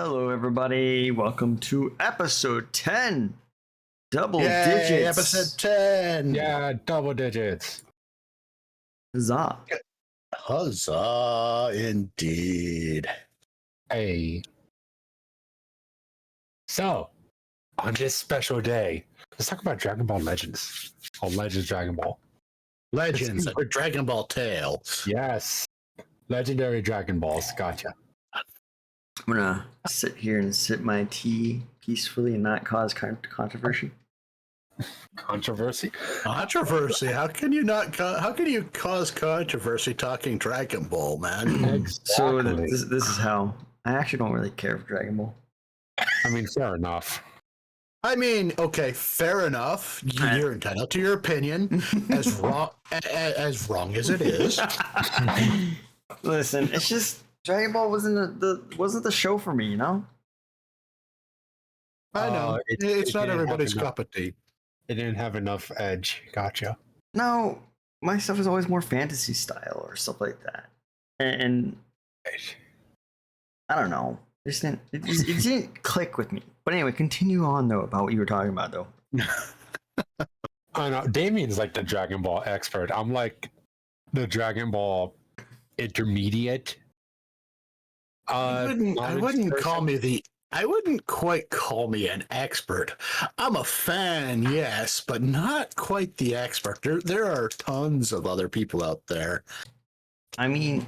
Hello, everybody. Welcome to episode 10. Double Yay, digits. episode 10. Yeah, double digits. Huzzah. Huzzah, indeed. Hey. So, on this special day, let's talk about Dragon Ball Legends. Or Legends Dragon Ball. Legends, or Dragon Ball Tales. Yes. Legendary Dragon Balls. Gotcha. I'm going to sit here and sip my tea peacefully and not cause controversy. Controversy? Controversy? How can you not? How can you cause controversy talking Dragon Ball, man? Exactly. So this is how. I actually don't really care for Dragon Ball. I mean, fair enough. I mean, okay, fair enough. You're entitled to your opinion, as wrong as it is. Listen, it's just Dragon Ball wasn't the show for me, you know? I know it's not everybody's cup of tea. It didn't have enough edge. Gotcha. No, my stuff is always more fantasy style or stuff like that. And I don't know. It didn't click with me. But anyway, continue on though about what you were talking about though. I know. Damien's like the Dragon Ball expert. I'm like the Dragon Ball intermediate. I wouldn't quite call me an expert. I'm a fan, yes, but not quite the expert. There are tons of other people out there. I mean,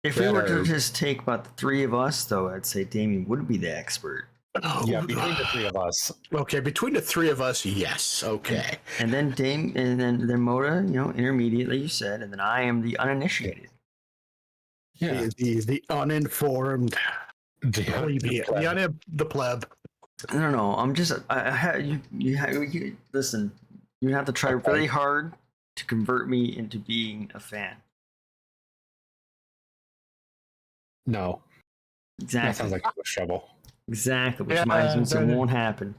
if we were to just take about the three of us, though, I'd say Damien would be the expert. Oh, yeah, between the three of us. Okay, between the three of us, yes. Okay. And then then Moda, intermediate, like you said, and then I am the uninitiated. Yeah. The uninformed. The pleb. I don't know. I'm just. Listen. You have to try really hard to convert me into being a fan. No. Exactly. That sounds like too much trouble. Exactly. Which means it won't happen.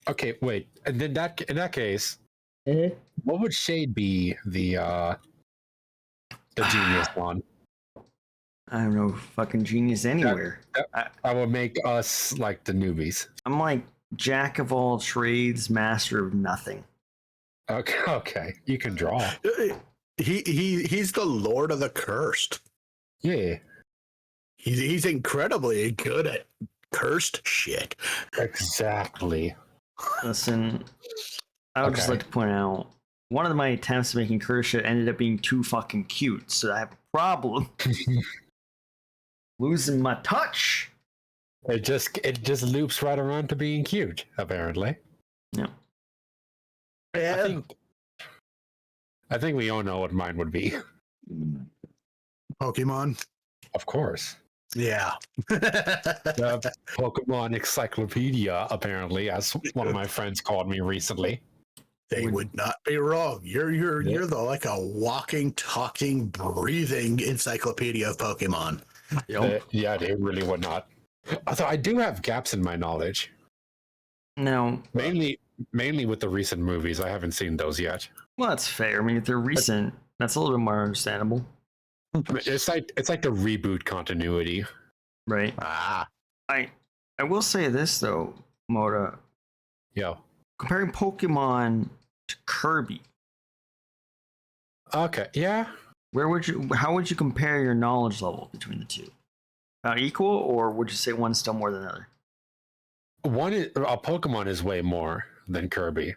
Okay, wait. And then in that case, what would Shade be the genius one? I'm no fucking genius anywhere. I would make us like the newbies. I'm like jack of all trades, master of nothing. Okay. You can draw. He's the Lord of the Cursed. Yeah. He's incredibly good at cursed shit. Exactly. Listen, I would just like to point out one of my attempts at making cursed shit ended up being too fucking cute, so I have a problem. Losing my touch. It just loops right around to being cute, apparently. Yeah. I think we all know what mine would be. Pokemon. Of course. Yeah. The Pokemon Encyclopedia, apparently, as one of my friends called me recently. They would not be wrong. You're like a walking, talking, breathing encyclopedia of Pokemon. Yeah, they really would not. Although I do have gaps in my knowledge. No. Mainly with the recent movies. I haven't seen those yet. Well, that's fair. I mean, if they're recent, that's a little bit more understandable. It's like the reboot continuity. Right. I will say this though, Moda. Yeah. Comparing Pokemon to Kirby. Okay. Yeah. How would you compare your knowledge level between the two? About equal, or would you say one's still more than the other? A Pokemon is way more than Kirby.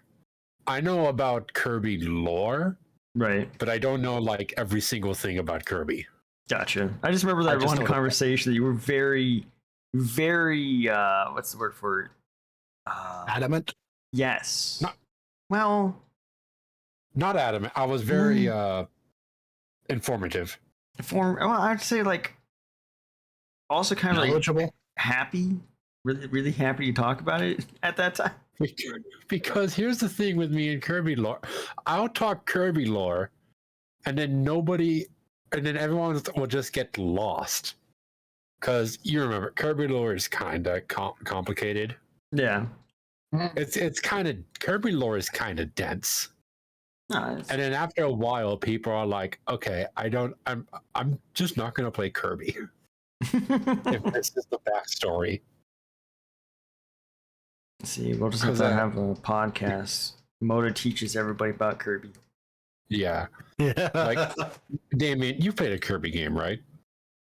I know about Kirby lore, right? But I don't know like every single thing about Kirby. Gotcha. I just remember that one conversation that you were very, very what's the word for it? Adamant. Yes. Not adamant. I was very informative. Well, I'd say like also kind of knowledgeable, like happy, really, really happy to talk about it at that time. Because here's the thing with me and Kirby lore. I'll talk Kirby lore, and then everyone will just get lost. Because you remember, Kirby lore is kind of complicated. Yeah. It's kind of, Kirby lore is kind of dense. Nice. And then after a while, people are like, okay, I'm just not going to play Kirby. If this is the backstory. See, we'll just have to have a podcast. Moda teaches everybody about Kirby. Yeah. Yeah. Like, Damien, you played a Kirby game, right?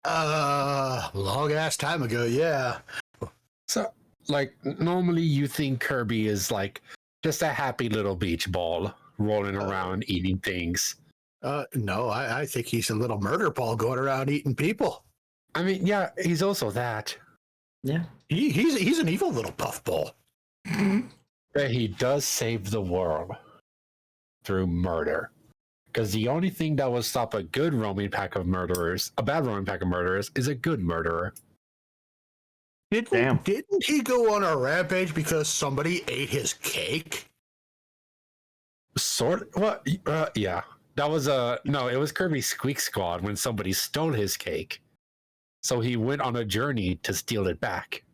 Long ass time ago, yeah. So, like, normally you think Kirby is like just a happy little beach ball rolling around eating things. No, I think he's a little murder ball going around eating people. I mean, yeah, he's also that. Yeah. He's an evil little puffball. But he does save the world through murder. Because the only thing that will stop a good roaming pack of murderers, a bad roaming pack of murderers, is a good murderer. Didn't he go on a rampage because somebody ate his cake? What? Yeah. That was no, it was Kirby Squeak Squad when somebody stole his cake. So he went on a journey to steal it back.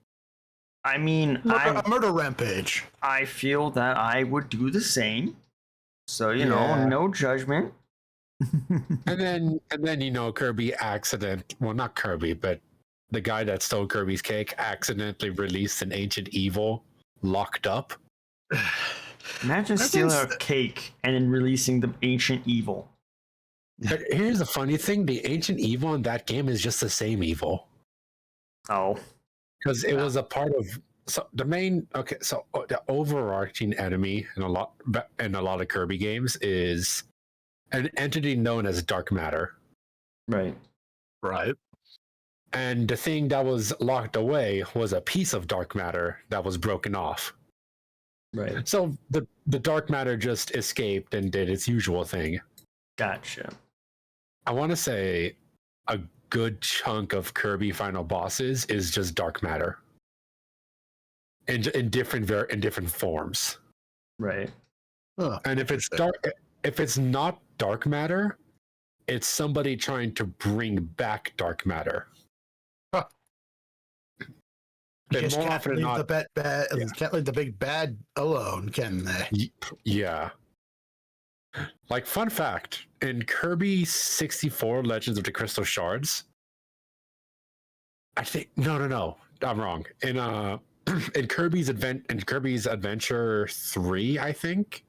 I mean, A murder rampage. I feel that I would do the same. So, you know, no judgment. and then Kirby not Kirby, but the guy that stole Kirby's cake accidentally released an ancient evil locked up. Imagine stealing a cake and then releasing the ancient evil. But here's the funny thing, the ancient evil in that game is just the same evil. Oh. Because it was a part of the overarching enemy in a lot of Kirby games is an entity known as dark matter. Right. And the thing that was locked away was a piece of dark matter that was broken off. Right. So the dark matter just escaped and did its usual thing. Gotcha. I want to say a good chunk of Kirby final bosses is just dark matter. In different forms. Right. And if it's not dark matter, it's somebody trying to bring back dark matter. Huh. But Just more can't often than leave not, can't leave the big bad alone, can they? Yeah. Like, fun fact, in Kirby 64 Legends of the Crystal Shards, I think no, I'm wrong. In Kirby's Adventure 3, I think.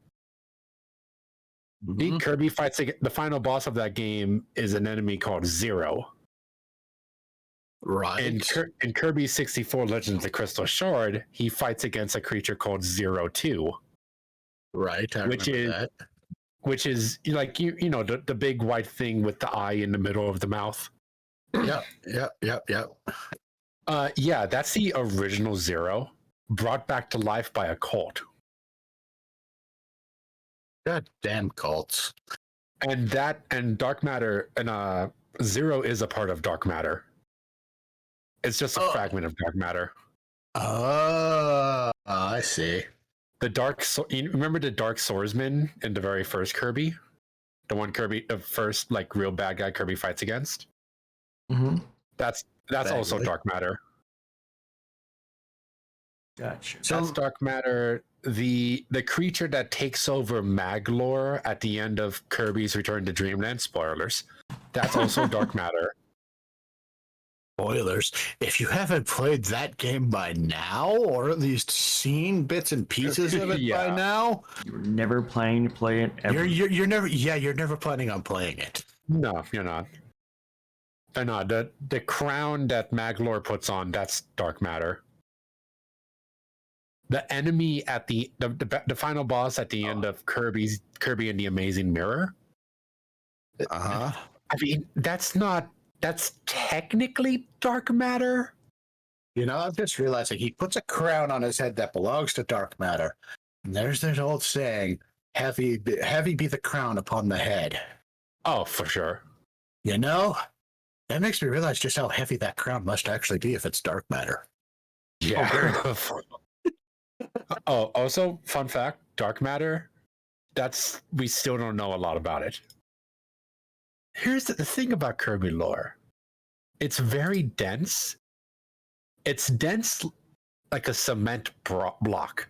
Kirby fights the final boss of that game is an enemy called Zero. Right. In Kirby 64 Legends of the Crystal Shard, he fights against a creature called 02. Right. Which is like the big white thing with the eye in the middle of the mouth. Yep. Yeah, that's the original Zero, brought back to life by a cult. God damn cults. And dark matter and Zero is a part of dark matter. It's just a fragment of dark matter. Oh, I see. You remember the Dark Swordsman in the very first Kirby? The first like real bad guy Kirby fights against? Mm-hmm. That's also dark matter. Gotcha. That's dark matter. The creature that takes over Maglor at the end of Kirby's Return to Dreamland, spoilers. That's also dark matter. Spoilers. If you haven't played that game by now, or at least seen bits and pieces of it by now, you're never planning to play it ever. You're never planning on playing it. No, you're not. They're not. The crown that Maglor puts on, that's dark matter. The enemy at the final boss at the end of Kirby and the Amazing Mirror. I mean, that's technically dark matter. I'm just realizing he puts a crown on his head that belongs to dark matter. And there's this old saying, heavy be the crown upon the head. Oh, for sure. That makes me realize just how heavy that crown must actually be if it's dark matter. Yeah. Also, fun fact, dark matter, we still don't know a lot about it. Here's the thing about Kirby lore. It's very dense. It's dense like a cement block.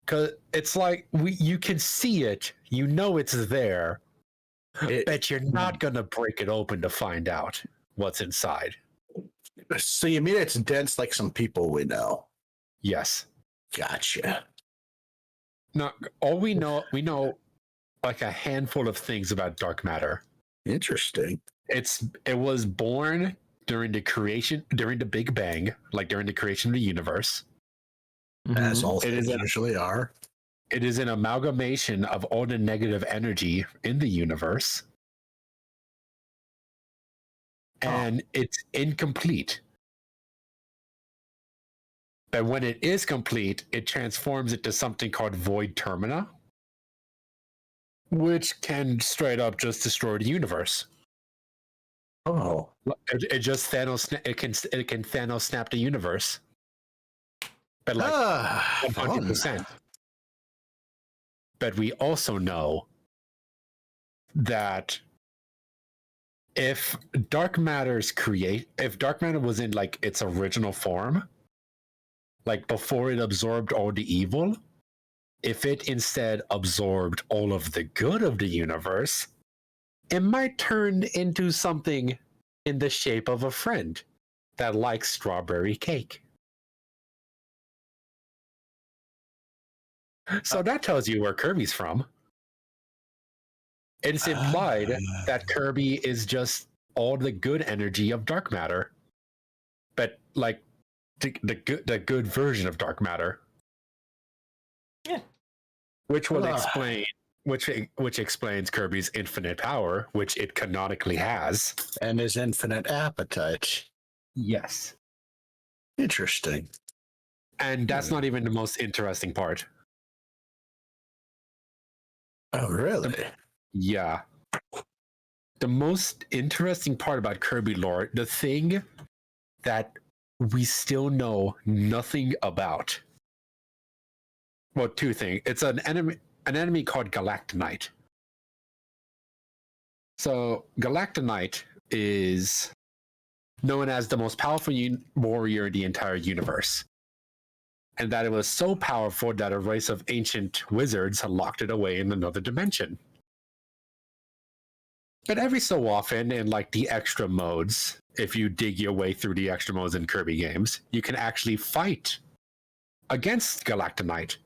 Cause it's like you can see it, it's there, but you're not gonna break it open to find out what's inside. So you mean it's dense like some people we know? Yes. Gotcha. No, all we know like a handful of things about dark matter. Interesting. It was born during the Big Bang, like during the creation of the universe. As Mhm. all It things is usually are. It is an amalgamation of all the negative energy in the universe. And it's incomplete. But when it is complete, it transforms into something called void termina, which can straight up just destroy the universe. Oh. It just Thanos. It can Thanos snap the universe. But like Fun. 100%. But we also know that if dark matter was in like its original form, like before it absorbed all the evil, if it instead absorbed all of the good of the universe, it might turn into something in the shape of a friend that likes strawberry cake. So that tells you where Kirby's from. It's implied that Kirby is just all the good energy of dark matter, but like the good version of dark matter. Yeah. Which would explain which explains Kirby's infinite power, which it canonically has. And his infinite appetite. Yes. Interesting. And that's not even the most interesting part. Oh, really? Yeah. The most interesting part about Kirby lore, the thing that we still know nothing about. Well, two things. It's an enemy called Galactonite. So Galactonite is known as the most powerful warrior in the entire universe. And that it was so powerful that a race of ancient wizards had locked it away in another dimension. But every so often, in like the extra modes, if you dig your way through the extra modes in Kirby games, you can actually fight against Galactonite.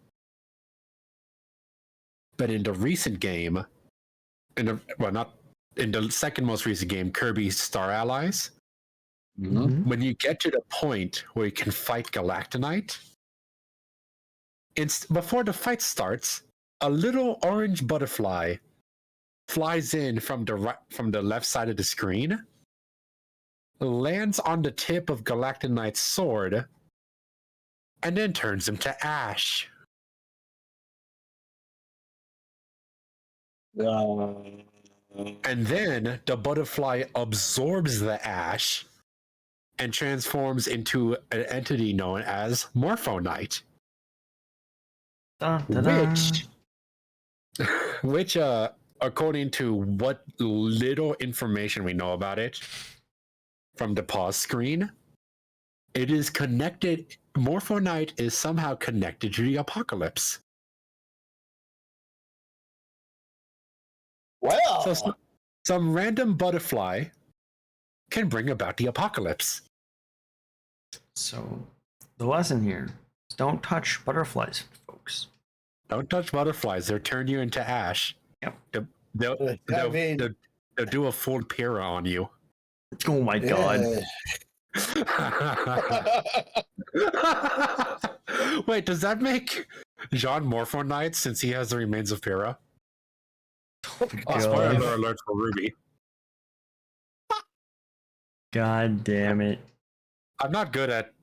But in the recent game, not in the second most recent game, Kirby Star Allies, when you get to the point where you can fight Galactonite, before the fight starts, a little orange butterfly flies in from the left side of the screen, lands on the tip of Galactonite's sword, and then turns him to ash. And then the butterfly absorbs the ash and transforms into an entity known as Morphonite. Which according to what little information we know about it from the pause screen, it is connected. Morphonite is somehow connected to the apocalypse. Well, So some random butterfly can bring about the apocalypse. So the lesson here is don't touch butterflies, folks. Don't touch butterflies; they'll turn you into ash. Yep. They'll do a full Pyrrha on you. Oh my god. Wait, does that make John Morphonite since he has the remains of Pyrrha? Spoiler alert for Ruby. God damn it. I'm not good at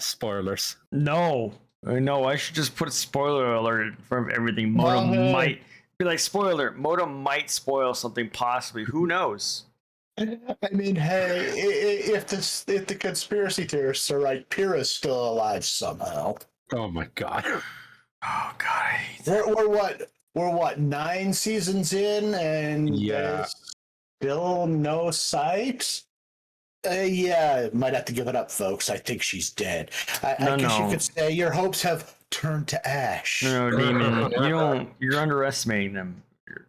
spoilers. No. I should just put a spoiler alert for everything. Moto might be like spoiler. Moto might spoil something possibly. Who knows? I mean, hey, if the conspiracy theorists are right, Pyrrha's still alive somehow. Oh my god. Oh god, I hate that. We're what 9 seasons in, and there's still no sight. Yeah, might have to give it up, folks. I think she's dead. I guess you could say your hopes have turned to ash. No, Damien, you're underestimating them.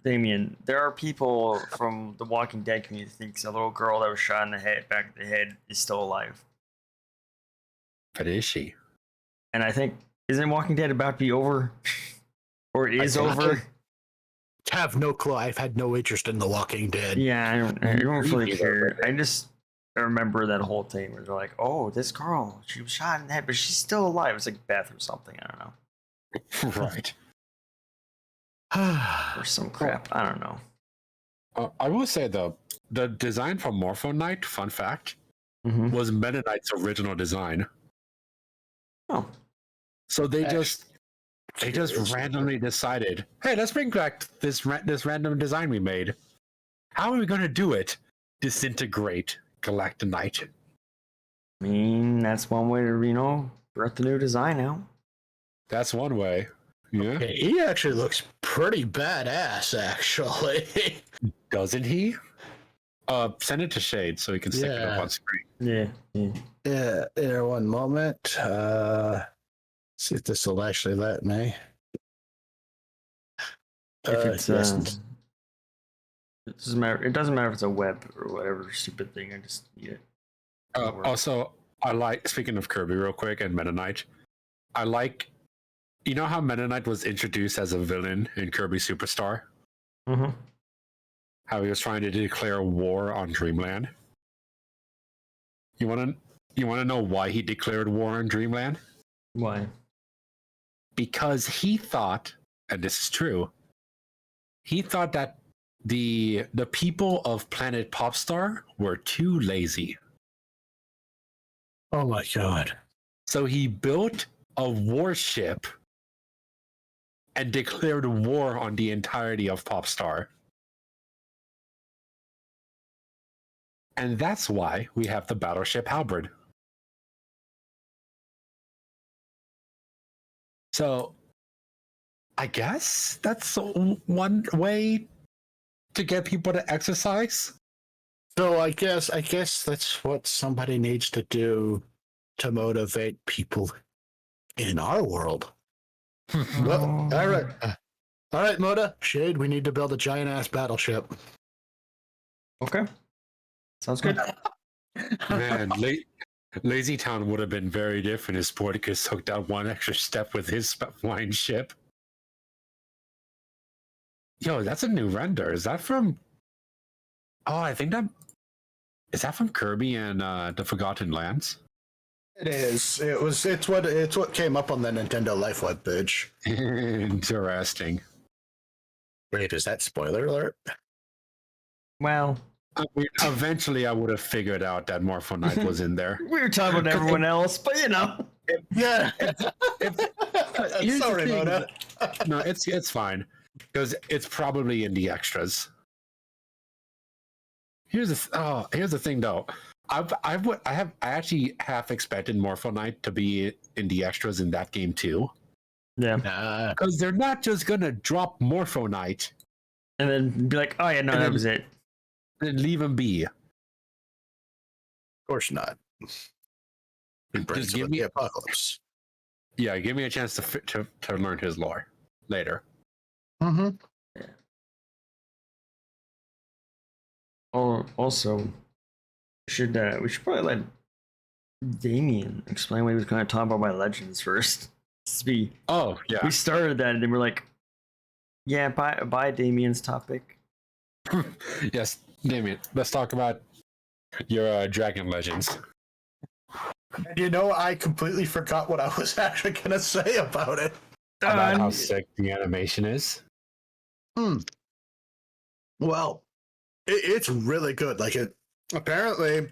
Damien, there are people from the Walking Dead community who thinks a little girl that was shot in the back of the head, is still alive. But is she? And I think isn't Walking Dead about to be over? Or it is over? Have no clue. I've had no interest in The Walking Dead. Yeah, I don't really care. I just remember that whole thing where they're like, "Oh, this girl, she was shot in the head, but she's still alive." It's like Beth or something. I don't know. Right. Or some crap. I don't know. I will say though, the design for Morpho Knight, fun fact, was Meta Knight's original design. Oh, so they just randomly decided, hey, let's bring back this random design we made. How are we going to do it? Disintegrate Galactonite. I mean, that's one way to birth the new design out. That's one way. Yeah. Okay, he actually looks pretty badass, actually. Doesn't he? Send it to Shade so he can stick it up on screen. Yeah. Here, one moment. See if this will actually let me. If it's yes. it doesn't matter. It doesn't matter if it's a web or whatever stupid thing. I just need it. Also, I like, speaking of Kirby real quick and Meta Knight, I like, you know how Meta Knight was introduced as a villain in Kirby Superstar? Mm-hmm. How he was trying to declare war on Dreamland. You want to know why he declared war on Dreamland? Why? Because he thought, and this is true, he thought that the people of planet Popstar were too lazy. Oh my god. So he built a warship and declared war on the entirety of Popstar. And that's why we have the battleship Halberd. So I guess that's one way to get people to exercise. So I guess that's what somebody needs to do to motivate people in our world. Well, all right, Moda, Shade, we need to build a giant ass battleship. Okay. Sounds good. Man, Lazy Town would have been very different if Sporticus hooked out one extra step with his flying ship. Yo, that's a new render. Is that from... Oh, I think that... Is that from Kirby and the Forgotten Lands? It is. It's what came up on the Nintendo Life webpage. Interesting. Wait, is that spoiler alert? Well, I mean, eventually I would have figured out that Morpho Knight was in there. we were talking about everyone else, but Yeah. Sorry, Mona. No, it's fine because it's probably in the extras. Here's the thing though. I actually half expected Morpho Knight to be in the extras in that game too. Yeah. Because they're not just gonna drop Morpho Knight and then be like, "Oh yeah, no, that was it," and leave him be. Of course not. Just give me the apocalypse. Yeah, give me a chance to learn his lore later. Mm-hmm. Yeah. Oh, also, we should probably let Damien explain what he was going to talk about by Legends first. We started that and then we're like, yeah, by Damien's topic. Yes, Damien, let's talk about your Dragon Legends. You know, I completely forgot what I was actually going to say about it. About how sick the animation is. Well, it's really good. Like apparently,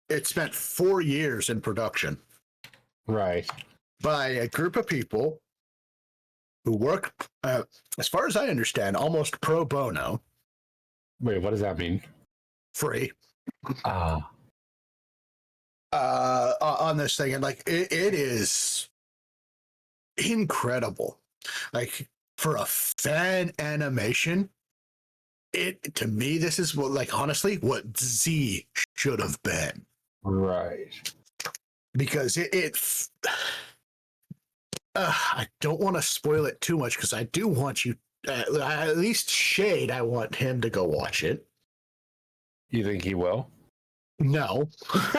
it spent 4 years in production. Right. By a group of people who work, as far as I understand, almost pro bono. Wait, what does that mean? Free. On this thing, and like it is incredible. Like for a fan animation, to me this is honestly what Z should have been. Right. Because I don't want to spoil it too much because I do want you, at least Shade, I want him to go watch it. You think he will? No.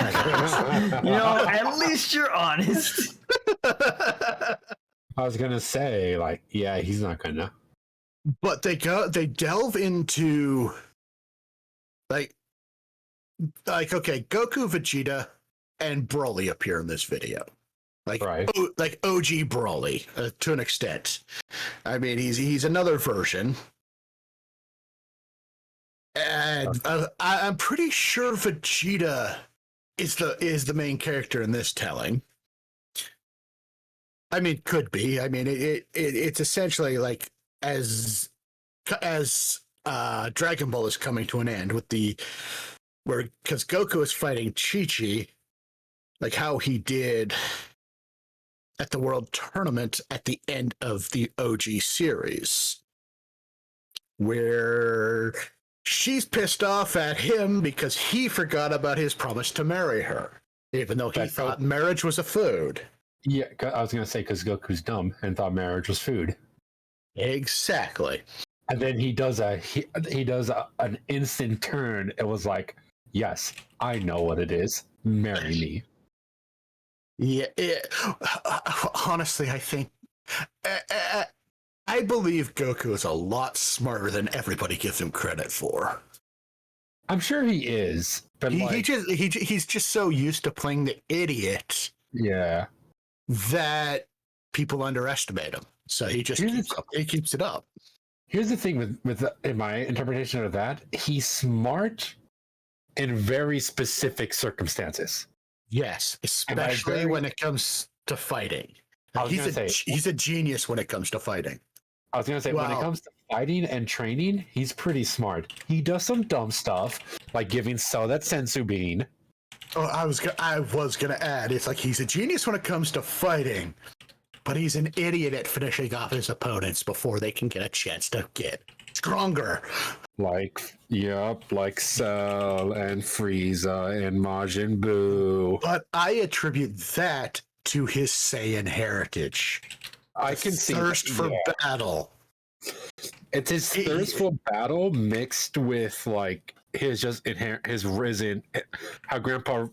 At least you're honest. I was gonna say, like, yeah, he's not gonna. But they delve into like okay, Goku, Vegeta, and Broly appear in this video. Like Right. like OG Broly to an extent. I mean, he's another version. And I'm pretty sure Vegeta is the main character in this telling. I mean, could be. I mean, it's essentially like as Dragon Ball is coming to an end with because Goku is fighting Chi-Chi, like how he did at the World Tournament at the end of the OG series, where she's pissed off at him because he forgot about his promise to marry her, even though he thought marriage was a food. Yeah, I was gonna say because Goku's dumb and thought marriage was food. Exactly. And then he does an instant turn. It was like, yes, I know what it is. Marry me. Yeah. Honestly, I think I believe Goku is a lot smarter than everybody gives him credit for. I'm sure he is, but he's just so used to playing the idiot. Yeah. That people underestimate him, so he just keeps it up. Here's the thing with in my interpretation of that, he's smart in very specific circumstances. Yes, especially when it comes to fighting. He's a genius when it comes to fighting. I was gonna say when it comes to fighting and training, he's pretty smart. He does some dumb stuff like giving Cell that sensu bean. Oh, I was gonna add, it's like he's a genius when it comes to fighting, but he's an idiot at finishing off his opponents before they can get a chance to get stronger. Like Cell and Frieza and Majin Buu. But I attribute that to his Saiyan heritage. I can see thirst for battle. It's his thirst for battle mixed with like his just inherent his risen how grandpa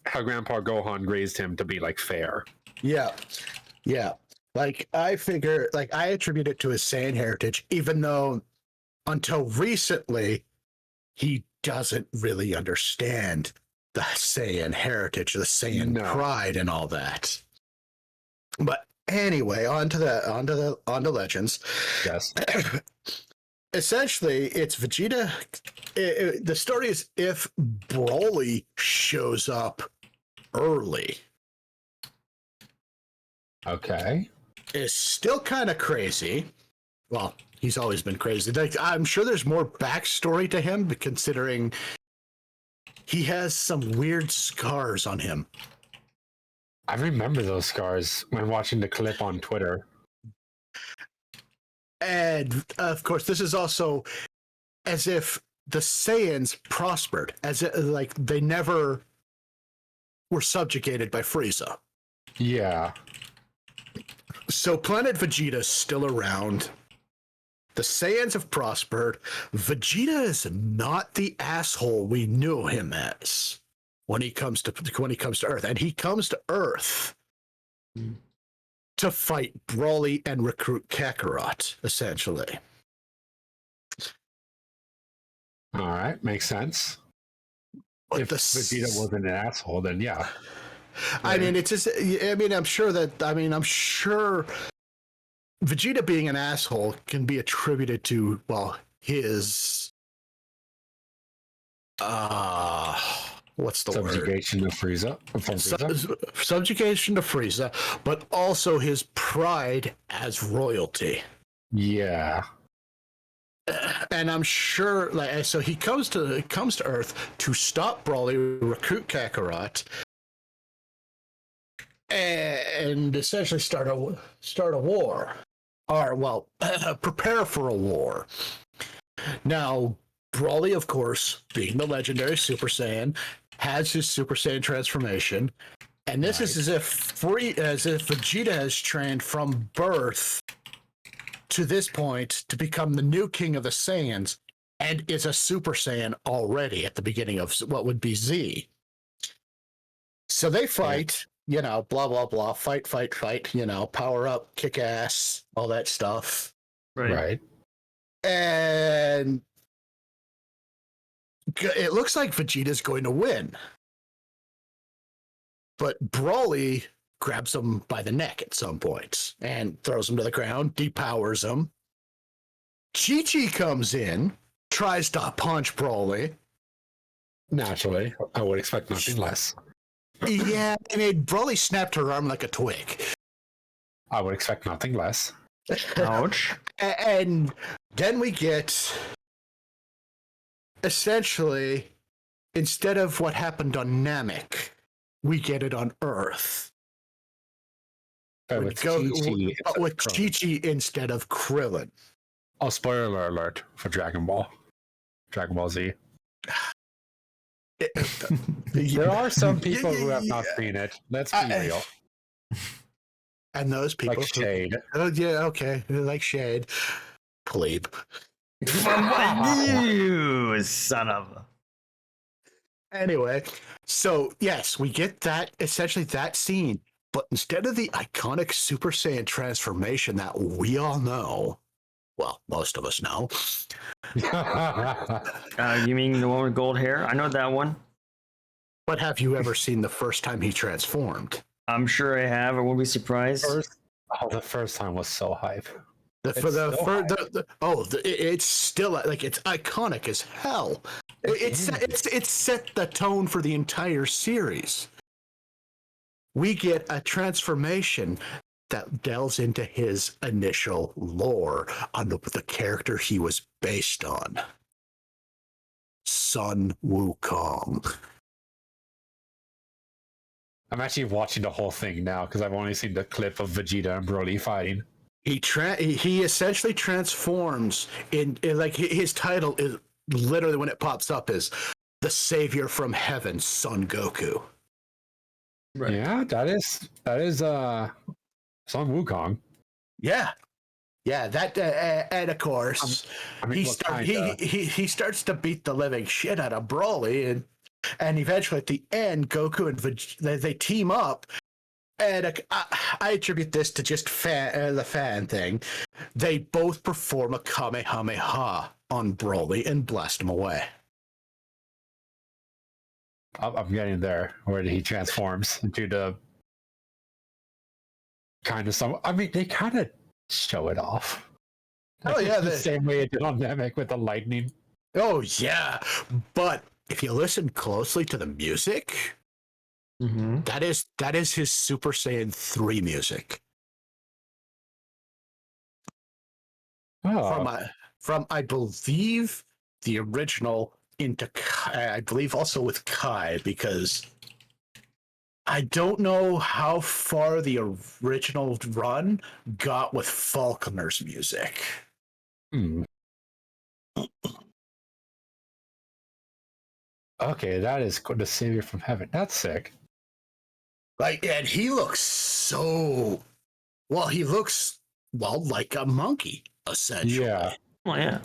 Gohan raised him to be like fair. Yeah. Like I figure, like I attribute it to his Saiyan heritage, even though until recently he doesn't really understand the Saiyan heritage, the Saiyan pride, and all that. But anyway, on to Legends. Yes. Essentially, it's Vegeta. The story is if Broly shows up early. Okay. It's still kind of crazy. Well, he's always been crazy. Like, I'm sure there's more backstory to him, but considering he has some weird scars on him. I remember those scars when watching the clip on Twitter. And of course, this is also as if the Saiyans prospered, as if, like they never were subjugated by Frieza. Yeah. So Planet Vegeta's still around. The Saiyans have prospered. Vegeta is not the asshole we knew him as when he comes to Earth, and he comes to Earth to fight Broly and recruit Kakarot, essentially. All right, makes sense. But if Vegeta wasn't an asshole, then yeah. I mean, it's just. I mean, I'm sure Vegeta being an asshole can be attributed to his what's the subjugation word? To Frieza. Subjugation to Frieza, but also his pride as royalty. Yeah. And I'm sure, like, so he comes to Earth to stop Broly, recruit Kakarot, and essentially start a war, or prepare for a war. Now, Broly, of course, being the legendary Super Saiyan, has his Super Saiyan transformation, and this is as if Vegeta has trained from birth to this point to become the new king of the Saiyans, and is a Super Saiyan already at the beginning of what would be Z. So they fight. blah, blah, blah, fight, power up, kick ass, all that stuff. Right. And it looks like Vegeta's going to win. But Broly grabs him by the neck at some point and throws him to the ground, depowers him. Chi-Chi comes in, tries to punch Broly. Naturally, I would expect nothing less. Yeah, I mean, Broly snapped her arm like a twig. I would expect nothing less. Ouch. And then we get, essentially, instead of what happened on Namek, we get it on Earth. But with Chi-Chi, but with Chi-Chi instead of Krillin. Oh, spoiler alert for Dragon Ball Z. There are some people who have not seen it. Let's be real. And those people... Like Shade. Oh, yeah, okay. Like Shade. Plebe. You son of a... Anyway, so yes, we get that, essentially that scene, but instead of the iconic Super Saiyan transformation that we all know, well, most of us know. You mean the one with gold hair? I know that one. But have you ever seen the first time he transformed? I'm sure I have. I won't be surprised. The first time was so hype. It's still like it's iconic as hell. It's set the tone for the entire series. We get a transformation that delves into his initial lore on the character he was based on, Sun Wukong. I'm actually watching the whole thing now because I've only seen the clip of Vegeta and Broly fighting. He essentially transforms in like his title is literally when it pops up is the Savior from Heaven, Son Goku. Right. Yeah, that is Son Wukong. Yeah, that and of course he starts to beat the living shit out of Broly, and eventually at the end Goku and they team up. And I attribute this to just the fan thing. They both perform a Kamehameha on Broly and blast him away. I'm getting there, where he transforms into the kind of some. I mean, they kind of show it off. Oh yeah, the same way it did on Namek with the lightning. Oh yeah, but if you listen closely to the music. Mm-hmm. That is his Super Saiyan 3 music. Oh. From I believe the original into Kai, I believe also with Kai, because I don't know how far the original run got with Falconer's music. Okay, that is the Savior from Heaven. That's sick. And he looks like a monkey, essentially. Yeah. Oh, yeah.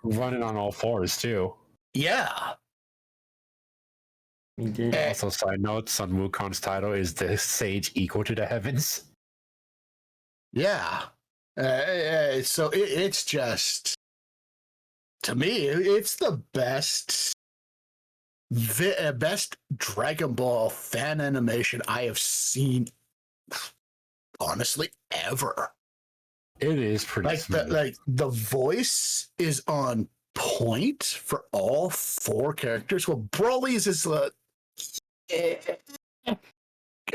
Running on all fours, too. Yeah. He did. Also, side note, Sun Wukong's title is the Sage Equal to the Heavens. Yeah. So it's just, to me, it's the best Dragon Ball fan animation I have seen, honestly, ever. It is pretty smooth. The voice is on point for all four characters. Well, Broly's is it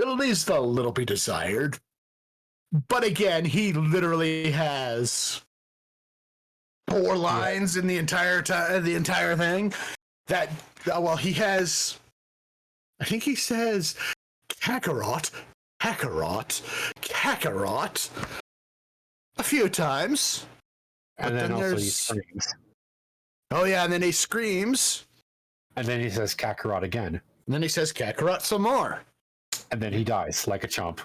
leaves a little bit desired, but again, he literally has 4 lines in the entire thing. That he has, I think he says Kakarot a few times. And then also he screams. Oh yeah, and then he screams. And then he says Kakarot again. And then he says Kakarot some more. And then he dies like a chump.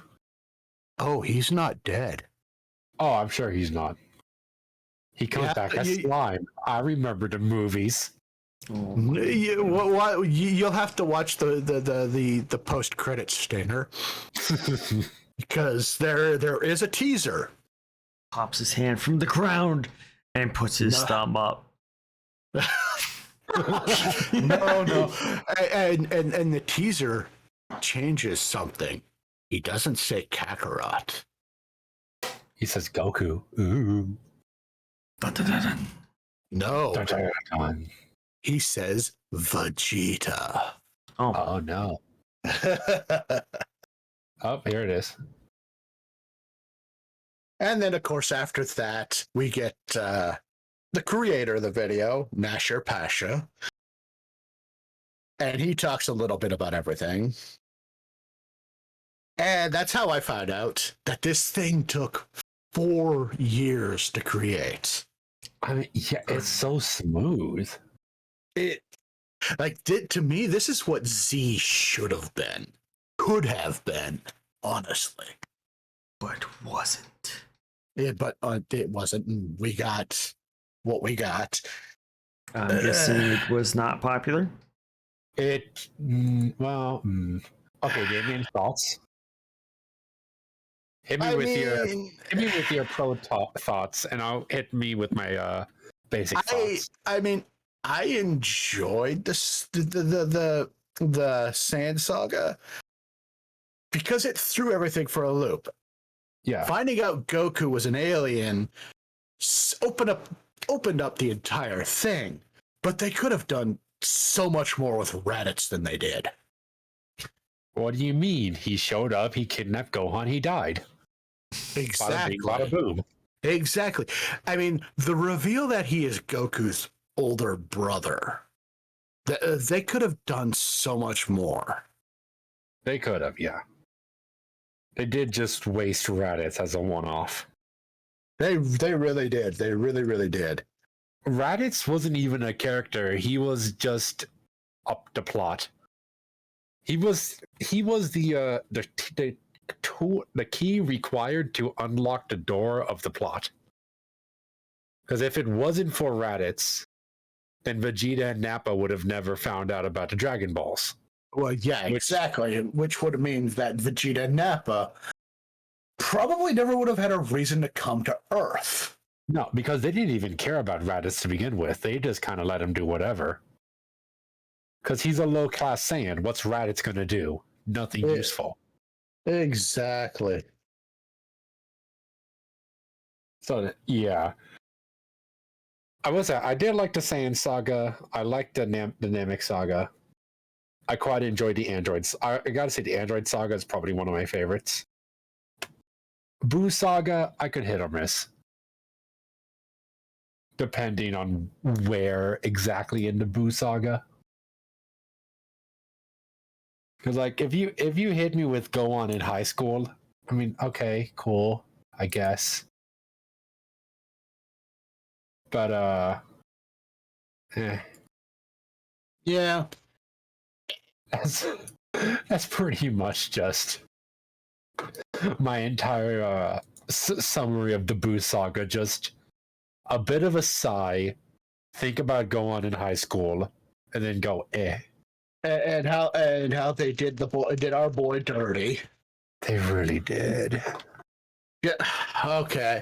Oh, he's not dead. Oh, I'm sure he's not. He comes back as slime. I remember the movies. Oh. You'll have to watch the post credit stinger because there is a teaser. Pops his hand from the ground and puts his thumb up. No, and the teaser changes something. He doesn't say Kakarot. He says Goku. Ooh. Dun, dun, dun, dun. No. Dun, dun, dun. He says Vegeta. Oh no. Oh, here it is. And then, of course, after that, we get the creator of the video, Nasher Pasha. And he talks a little bit about everything. And that's how I found out that this thing took 4 years to create. I mean, yeah, it's so smooth. To me, this is what Z should have been, could have been, honestly. But wasn't. But it wasn't. And we got what we got. I'm guessing it was not popular. Okay, give me any thoughts. Hit me with your pro thoughts, and I'll hit me with my basic thoughts. I mean, I enjoyed the Sand Saga because it threw everything for a loop. Yeah, Finding out Goku was an alien opened up the entire thing, but they could have done so much more with Raditz than they did. What do you mean? He showed up, he kidnapped Gohan, he died. Exactly. Bada bing, bada boom. Exactly. I mean, the reveal that he is Goku's older brother, they could have done so much more. They could have, yeah. They did just waste Raditz as a one-off. They really did. They really, really did. Raditz wasn't even a character. He was just up the plot. He was the key required to unlock the door of the plot. Because if it wasn't for Raditz, then Vegeta and Nappa would have never found out about the Dragon Balls. Well, yeah, exactly. Which would mean that Vegeta and Nappa probably never would have had a reason to come to Earth. No, because they didn't even care about Raditz to begin with. They just kind of let him do whatever. Because he's a low-class Saiyan. What's Raditz going to do? Nothing useful. Exactly. So, yeah. I did like the Saiyan saga. I liked the Namek saga. I quite enjoyed the androids. I gotta say, the android saga is probably one of my favorites. Boo saga, I could hit or miss, depending on where exactly in the Boo saga. Because, like, if you hit me with Gohan in high school, I mean, okay, cool, I guess. But Yeah. That's pretty much just my entire summary of the Boo saga. Just a bit of a sigh, think about Gohan in high school, and then go And how they did our boy dirty. They really did. Yeah. Okay.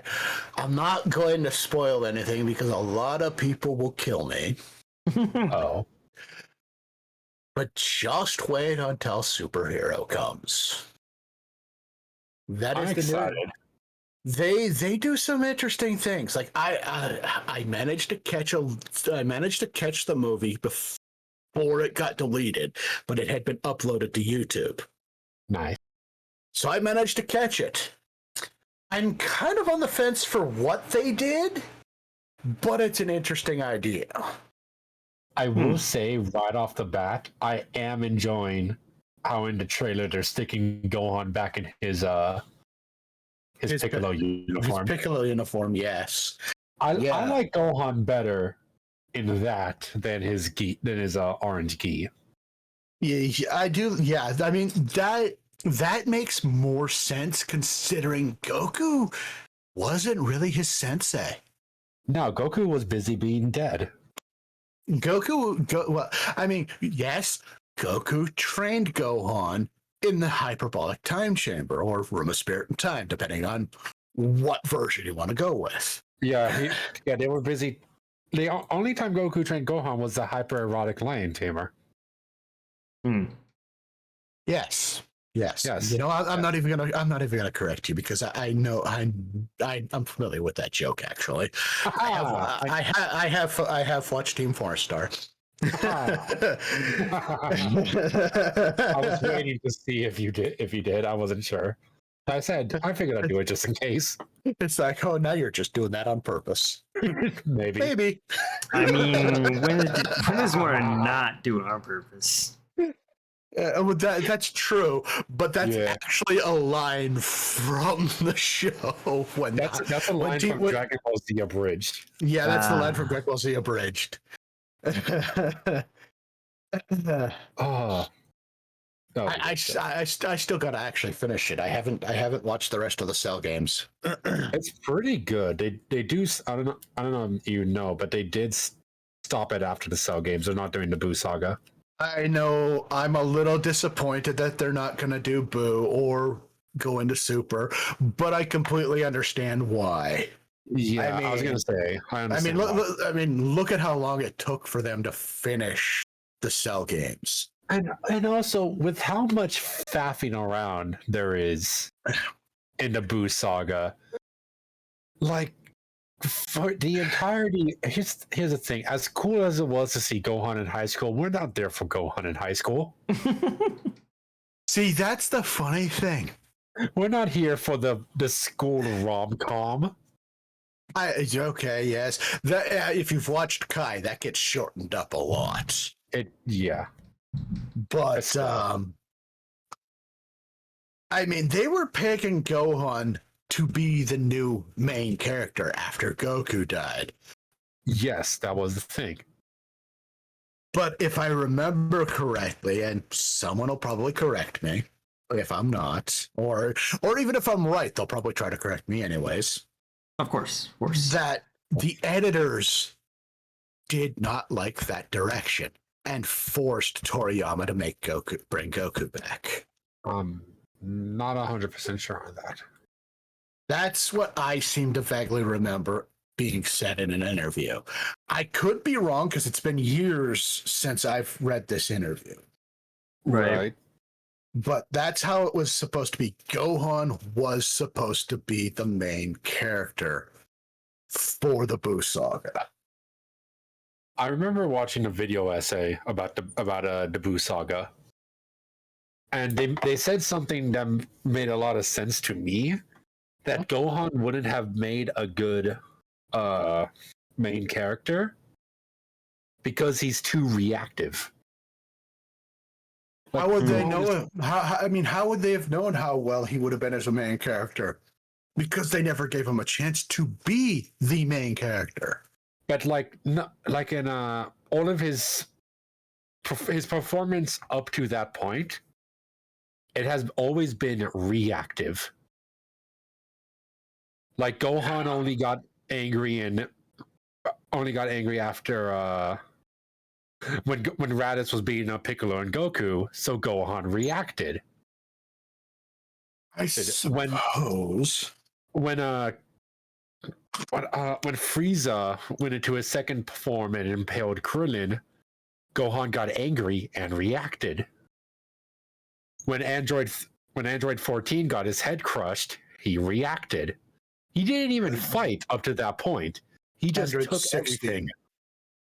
I'm not going to spoil anything because a lot of people will kill me. Oh. But just wait until Superhero comes. That is I'm excited. They do some interesting things. Like I managed to catch the movie before it got deleted, but it had been uploaded to YouTube. Nice. So I managed to catch it. I'm kind of on the fence for what they did, but it's an interesting idea. I will say right off the bat, I am enjoying how in the trailer they're sticking Gohan back in his Piccolo uniform. His Piccolo uniform, yes. I like Gohan better in that than his orange gi. Yeah, I do. Yeah, I mean that makes more sense considering Goku wasn't really his sensei. No, Goku was busy being dead. Well, I mean, yes, Goku trained Gohan in the hyperbolic time chamber or room of spirit and time, depending on what version you want to go with. Yeah, they were busy. The only time Goku trained Gohan was the hyper-erotic lion tamer. Yes. Yes. Yes. You know, I'm not even gonna correct you because I know I'm familiar with that joke. Actually, I have watched Team 4-Star. I was waiting to see if you did. I wasn't sure. I figured I'd do it just in case. It's like, oh, now you're just doing that on purpose. Maybe. I mean, when is one not doing it on purpose? Well, that's true, but that's actually a line from the show. That's a line from Dragon Ball Z Abridged. Yeah, that's the line from Dragon Ball Z Abridged. I still gotta actually finish it. I haven't watched the rest of the Cell games. It's pretty good. They do. I don't know if you know, but they did stop it after the Cell games. They're not doing the Buu saga. I know. I'm a little disappointed that they're not gonna do Buu or go into Super, but I completely understand why. Yeah, I was gonna say. Look at how long it took for them to finish the Cell games. And also with how much faffing around there is in the Buu saga, like for the entirety. Here's the thing: as cool as it was to see Gohan in high school, we're not there for Gohan in high school. See, that's the funny thing. We're not here for the school rom-com. Okay, yes. If you've watched Kai, that gets shortened up a lot. But I mean, they were picking Gohan to be the new main character after Goku died. Yes, that was the thing. But if I remember correctly, and someone will probably correct me if I'm not, or even if I'm right, they'll probably try to correct me anyways. Of course. That the editors did not like that direction and forced Toriyama to bring Goku back. Not 100% sure on that. That's what I seem to vaguely remember being said in an interview. I could be wrong because it's been years since I've read this interview. Right. But that's how it was supposed to be. Gohan was supposed to be the main character for the Buu saga. I remember watching a video essay about the Buu saga, and they said something that made a lot of sense to me. That Gohan wouldn't have made a good main character because he's too reactive. How would they know? How would they have known how well he would have been as a main character? Because they never gave him a chance to be the main character. But in all of his performance up to that point, it has always been reactive. Like Gohan only got angry after when Raditz was beating up Piccolo and Goku, so Gohan reacted. I suppose when Frieza went into his second form and impaled Krillin, Gohan got angry and reacted. When Android 14 got his head crushed, he reacted. He didn't even fight up to that point. He just Android took 16. everything.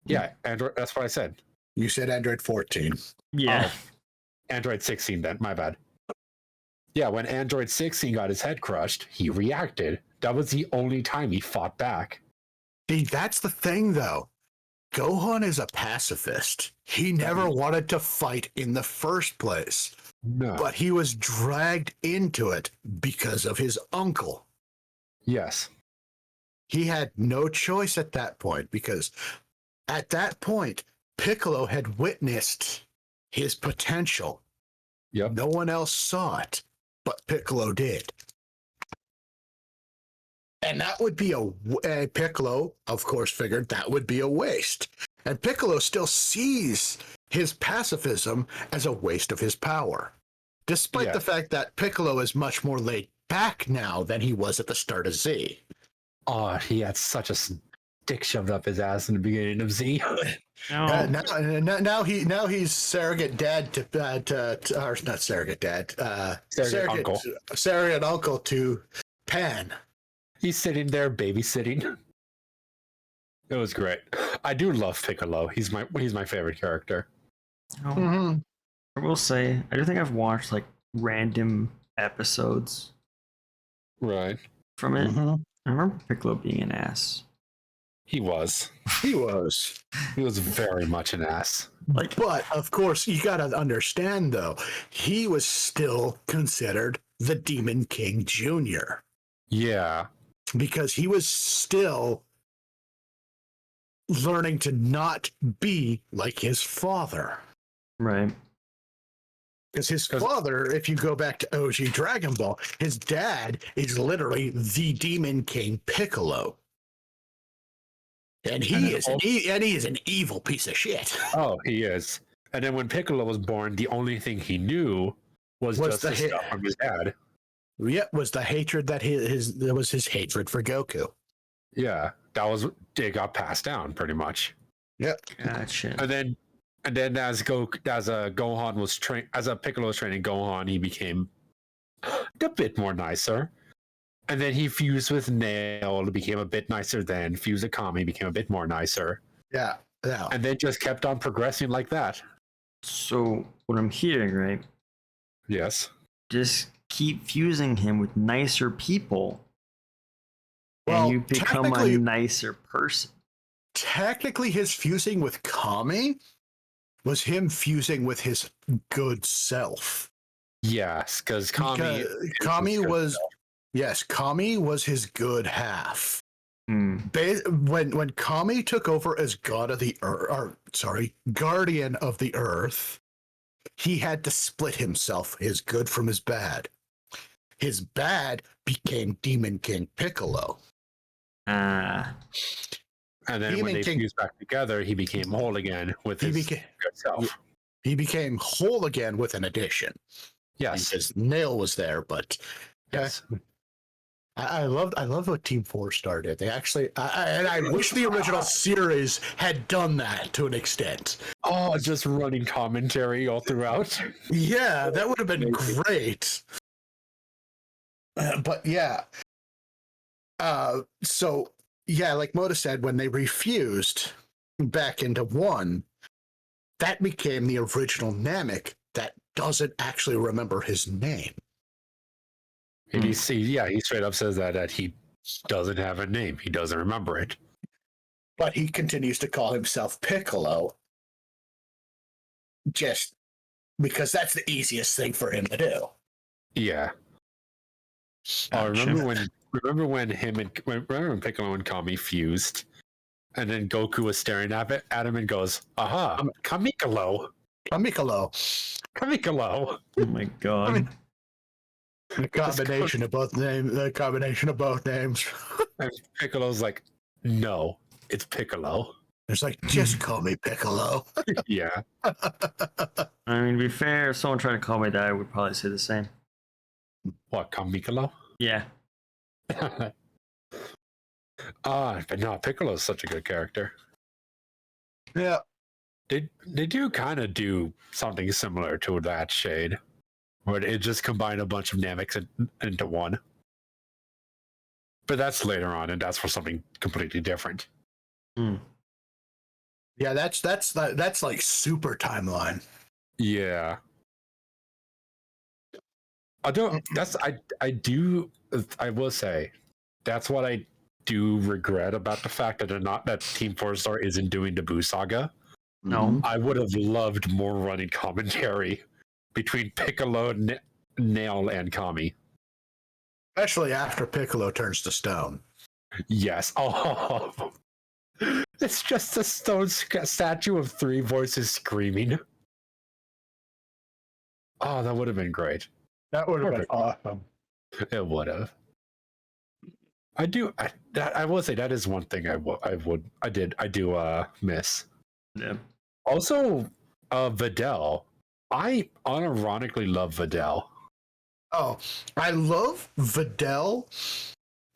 Yeah, Android. That's what I said. You said Android 14. Yeah. Android 16 then. My bad. Yeah, when Android 16 got his head crushed, he reacted. That was the only time he fought back. See, that's the thing, though. Gohan is a pacifist. He never wanted to fight in the first place. No. But he was dragged into it because of his uncle. Yes. He had no choice at that point because at that point, Piccolo had witnessed his potential. Yep. No one else saw it, but Piccolo did. And that would be Piccolo, of course, figured that would be a waste. And Piccolo still sees his pacifism as a waste of his power, despite the fact that Piccolo is much more laid back now than he was at the start of Z. Oh, he had such a stick shoved up his ass in the beginning of Z. Now he's surrogate dad to or not surrogate dad, surrogate uncle to Pan. He's sitting there babysitting. It was great. I do love Piccolo. He's my favorite character. I will say, I do think I've watched like random episodes Right. from it. I remember Piccolo being an ass. He was. He was very much an ass. But of course, you got to understand though, he was still considered the Demon King Jr. Yeah. Because he was still learning to not be like his father. Right. Because his father, if you go back to OG Dragon Ball, his dad is literally the Demon King Piccolo. And he is an evil piece of shit. Oh, he is. And then when Piccolo was born, the only thing he knew was just the stuff from his dad. Yeah, was the hatred that was his hatred for Goku. Yeah, they got passed down pretty much. Yep. Gotcha. And then as Gohan was as a Piccolo was training Gohan, he became a bit more nicer. And then he fused with Nail, became a bit nicer. Then fused with Kami, became a bit more nicer. Yeah. And then just kept on progressing like that. So what I'm hearing, right? Yes. Just keep fusing him with nicer people, and you become a nicer person. Technically, his fusing with Kami was him fusing with his good self. Yes, because Kami was his good half. When Kami took over as Guardian of the Earth, he had to split himself, his good from his bad. His bad became Demon King Piccolo. And then when they fused back together, he became whole again with his good self. He became whole again with an addition. Yes. Because Nail was there, but yes. I love what Team 4 started. They actually, I wish the original series had done that to an extent. Oh, just running commentary all throughout. Yeah, that would have been great. But yeah. So, yeah, like Moda said, when they refused back into one, that became the original Namek that doesn't actually remember his name. And he straight up says that he doesn't have a name. He doesn't remember it. But he continues to call himself Piccolo just because that's the easiest thing for him to do. Yeah. Remember when Piccolo and Kami fused, and then Goku was staring at him and goes, "Aha, Kamikolo." Kamikolo. Oh my god. The combination of both names. And Piccolo's like, "No, it's Piccolo." It's like, just call me Piccolo. Yeah. I mean, to be fair, if someone tried to call me that, I would probably say the same. What, Kamikolo? Yeah. But no, Piccolo's such a good character. Yeah. They do kind of do something similar to that shade, where it just combined a bunch of Nameks into one. But that's later on, and that's for something completely different. Yeah, that's like super timeline. Yeah. I will say that's what I do regret about the fact that Team 4 Star isn't doing the Buu Saga. No. I would have loved more running commentary between Piccolo, Nail, and Kami. Especially after Piccolo turns to stone. Yes. Oh, it's just a stone statue of 3 voices screaming. Oh, that would have been great. That would have been awesome. It would have. I will say that is one thing I do miss. Yeah. Also, Videl. I unironically love Videl. Oh, I love Videl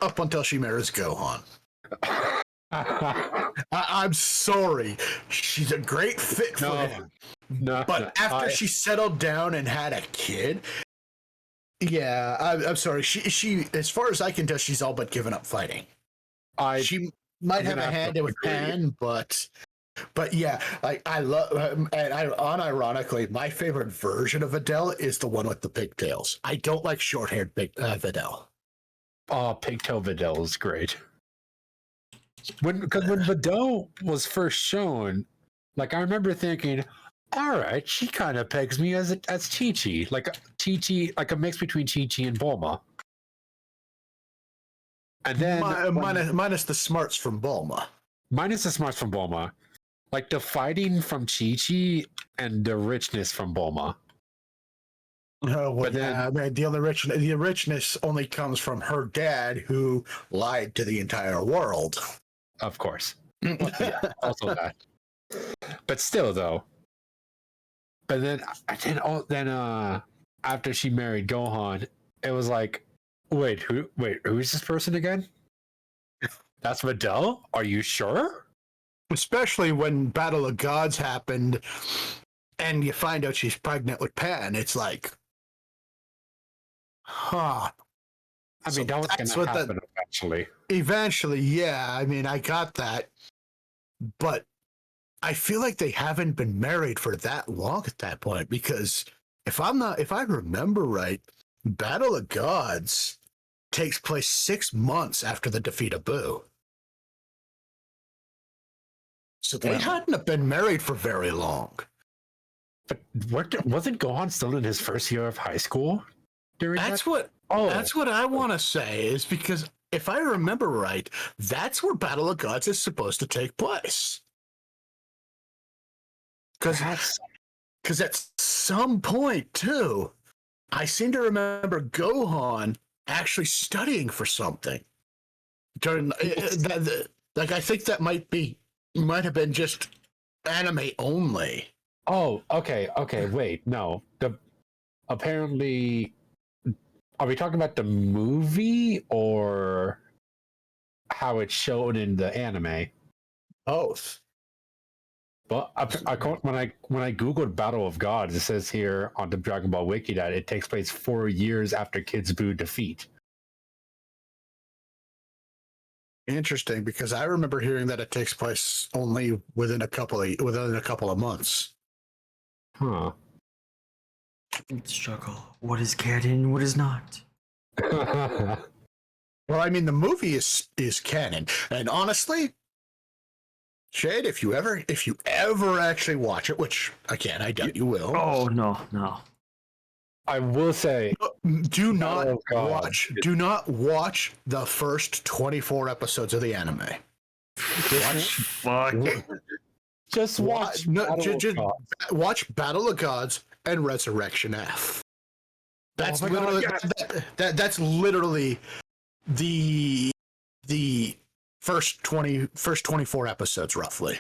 up until she marries Gohan. I'm sorry. She's a great fit for him. But after she settled down and had a kid, yeah, I'm sorry. She, as far as I can tell, she's all but given up fighting. She might have a hand with Pan, but yeah, I love, and unironically, my favorite version of Videl is the one with the pigtails. I don't like short-haired Videl. Oh, pigtail Videl is great. Because when Videl was first shown, like I remember thinking, all right, she kind of pegs me as Chi-Chi, like a mix between Chi-Chi and Bulma. And then minus the smarts from Bulma. Minus the smarts from Bulma. Like the fighting from Chi-Chi and the richness from Bulma. Oh, well, the richness only comes from her dad, who lied to the entire world. Of course. Yeah, also that. But still, though. But then after she married Gohan, it was like, wait, who is this person again? That's Videl? Are you sure? Especially when Battle of Gods happened, and you find out she's pregnant with Pan. It's like, huh. I mean, that was going to happen eventually. Eventually, yeah. I mean, I got that. But I feel like they haven't been married for that long at that point, because if I remember right, Battle of Gods takes place 6 months after the defeat of Buu. So they hadn't been married for very long. But wasn't Gohan still in his first year of high school during That's that? what I want to say, is because if I remember right, that's where Battle of Gods is supposed to take place. Because at some point, too, I seem to remember Gohan actually studying for something. During like, I think that might have been just anime only. Oh, okay, wait, no. Apparently, are we talking about the movie or how it's shown in the anime? Both. Well, when I googled Battle of Gods, it says here on the Dragon Ball Wiki that it takes place 4 years after Kid Buu defeat. Interesting, because I remember hearing that it takes place only within a couple of months. Huh. Struggle. What is canon? What is not? Well, I mean, the movie is canon, and honestly, Shade, if you ever actually watch it, which again I doubt you will. Oh no. I will say, do not watch the first 24 episodes of the anime. Just watch. Watch Battle of Gods and Resurrection F. That's that's literally the first 24 episodes roughly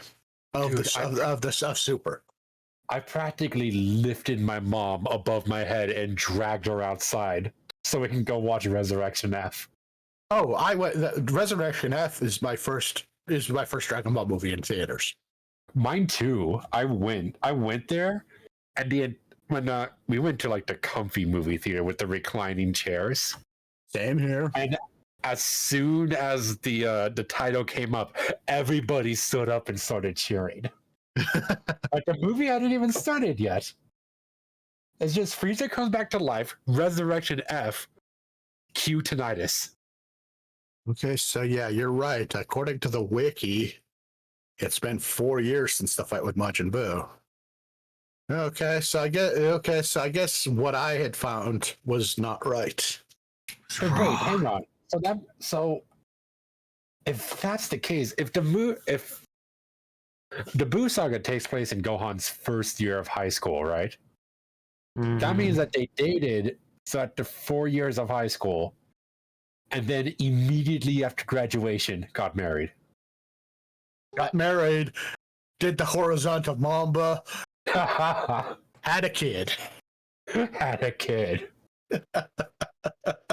of Super. I practically lifted my mom above my head and dragged her outside so we can go watch Resurrection F. Oh, I went. Resurrection F is my first Dragon Ball movie in theaters. Mine too. I went there, and when we went to like the comfy movie theater with the reclining chairs. Same here. And as soon as the title came up, everybody stood up and started cheering. Like the movie hadn't even started yet. It's just Frieza comes back to life, Resurrection F, cue tinnitus. Okay, so yeah, you're right. According to the wiki, it's been 4 years since the fight with Majin Buu. Okay, so I guess what I had found was not right. So wait, hang on. So if that's the case, if the Buu saga takes place in Gohan's first year of high school, right? Mm-hmm. That means that they dated after 4 years of high school, and then immediately after graduation got married. did the horizontal mamba, Had had a kid. a kid.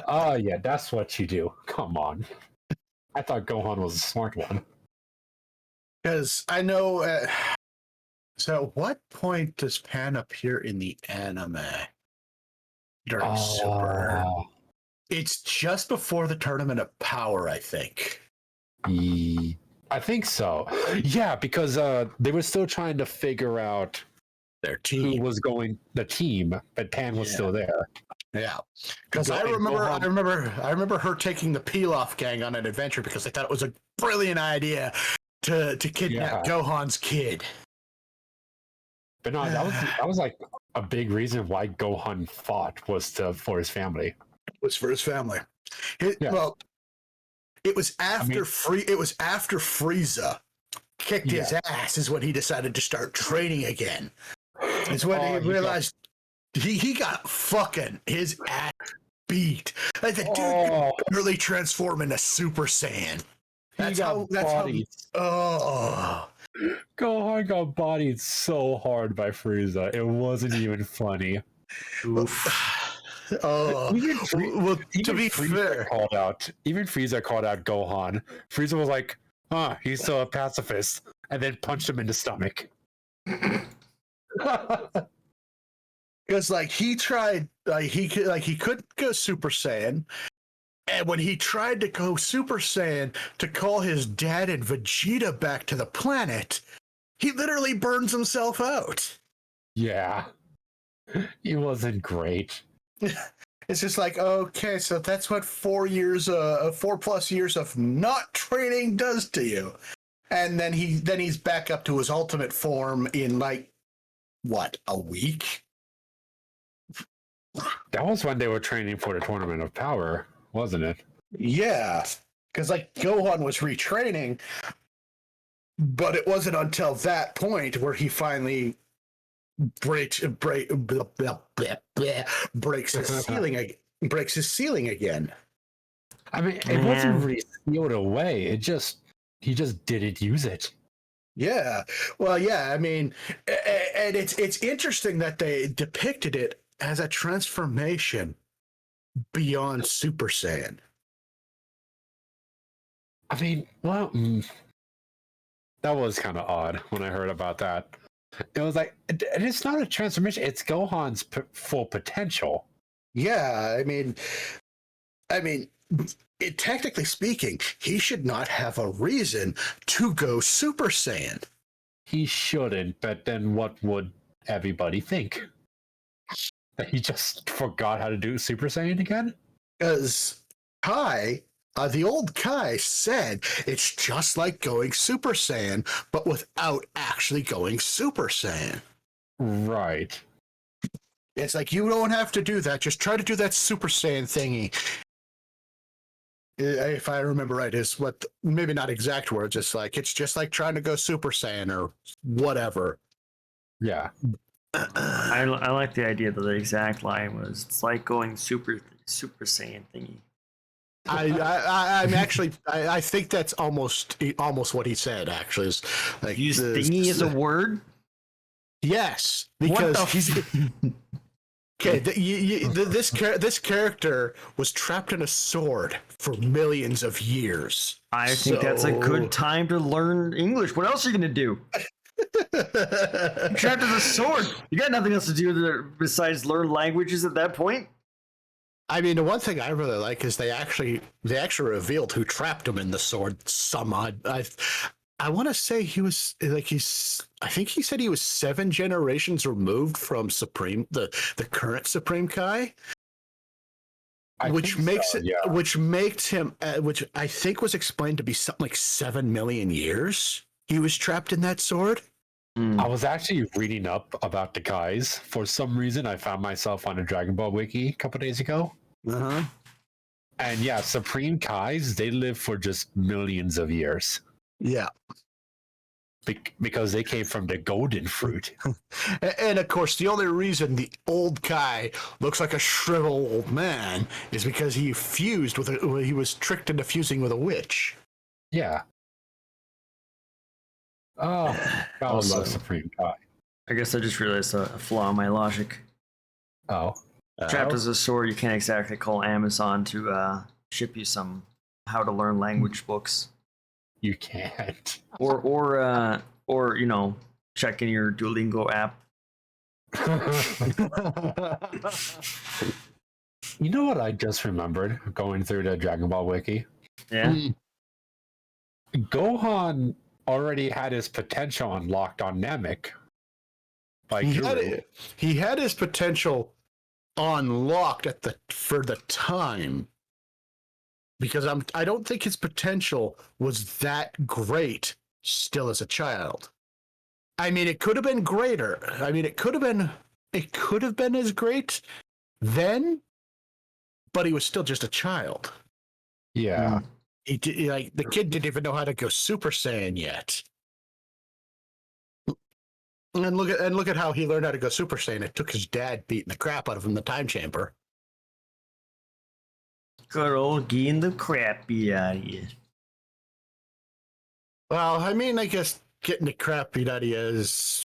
Oh yeah, that's what you do. Come on. I thought Gohan was a smart one. Because I know. So, at what point does Pan appear in the anime during Super? It's just before the Tournament of Power, I think. I think so. Yeah, because they were still trying to figure out Their who team. was going the team, but Pan was still there. Yeah, because I And remember her taking the Pilaf gang on an adventure because I thought it was a brilliant idea to kidnap Gohan's kid. But no, that was like a big reason why Gohan fought was for his family. It was for his family. Yeah. Well, it was after Frieza kicked his ass is when he decided to start training again. It's when he realized he got fucking his ass beat. Like the dude could literally transform into Super Saiyan. Gohan got bodied so hard by Frieza. It wasn't even funny. Oof. Even fair, even Frieza called out Gohan. Frieza was like, he's still a pacifist, and then punched him in the stomach. because he tried, he couldn't go Super Saiyan, and when he tried to go Super Saiyan to call his dad and Vegeta back to the planet, he literally burns himself out. Yeah, he wasn't great. It's just like, okay, so that's what 4+ years of not training does to you. And then he's back up to his ultimate form in a week? That was when they were training for the Tournament of Power, wasn't it? Yeah, because Gohan was retraining, but it wasn't until that point where he finally breaks his ceiling again. I mean, it wasn't really sealed away. He just didn't use it. Yeah. Well, yeah. I mean, and it's interesting that they depicted it as a transformation beyond Super Saiyan. I mean, well, that was kind of odd when I heard about that. It was like, it's not a transformation. It's Gohan's full potential. Yeah, I mean, technically speaking, he should not have a reason to go Super Saiyan. He shouldn't, but then what would everybody think? That he just forgot how to do Super Saiyan again? Because Kai, the old Kai said it's just like going Super Saiyan, but without actually going Super Saiyan. Right. It's like, you don't have to do that. Just try to do that Super Saiyan thingy. If I remember right, is what, maybe not exact words. It's just like trying to go Super Saiyan or whatever. Yeah. I like the idea that the exact line was, it's like going Super Saiyan thingy. I'm actually, I think that's almost what he said. Actually, is like, use thingy as a word. Yes, because okay. This character was trapped in a sword for millions of years. I think that's a good time to learn English. What else are you gonna do? Trapped in a sword. You got nothing else to do besides learn languages at that point. I mean, the one thing I really like is they actually revealed who trapped him in the sword. I want to say he was I think he said he was 7 generations removed from the current Supreme Kai, which makes him, which I think was explained to be something like 7 million years he was trapped in that sword. I was actually reading up about the Kais. For some reason, I found myself on a Dragon Ball wiki a couple days ago. Uh-huh. And yeah, Supreme Kais, they live for just millions of years. Yeah. Because they came from the golden fruit. And of course, the only reason the old Kai looks like a shriveled old man is because he was tricked into fusing with a witch. Yeah. Oh, God Also- love Supreme Kai. I guess I just realized a flaw in my logic. Oh, Trapped as a sword, you can't exactly call Amazon to ship you some how to learn language books, you can't. or you know, check in your Duolingo app. You know what I just remembered going through the Dragon Ball wiki? Yeah, Gohan already had his potential unlocked on Namek by Guru. He had his potential unlocked for the time, because I don't think his potential was that great still as a child. I mean, it could have been greater. I mean, it could have been as great then, but he was still just a child. Yeah. Like the kid didn't even know how to go Super Saiyan yet. And look at how he learned how to go Super Saiyan. It took his dad beating the crap out of him in the time chamber. good old getting the crap beat out of you. Well, I mean, I guess getting the crap beat out of you is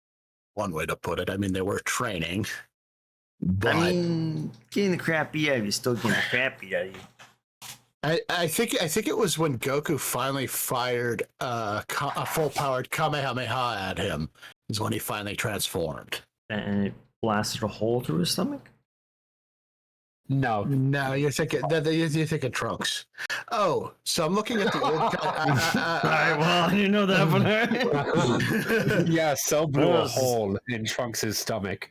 one way to put it. I mean, they were training. But I mean, getting the crap beat out of you, still getting the crap beat out of you. I think it was when Goku finally fired a full-powered Kamehameha at him, is when he finally transformed. And it blasted a hole through his stomach. No. No, you're thinking Trunks. Oh, so I'm looking at the old. Alright, well, you know that one. Yeah, Cell blew a Well, hole in Trunks' stomach.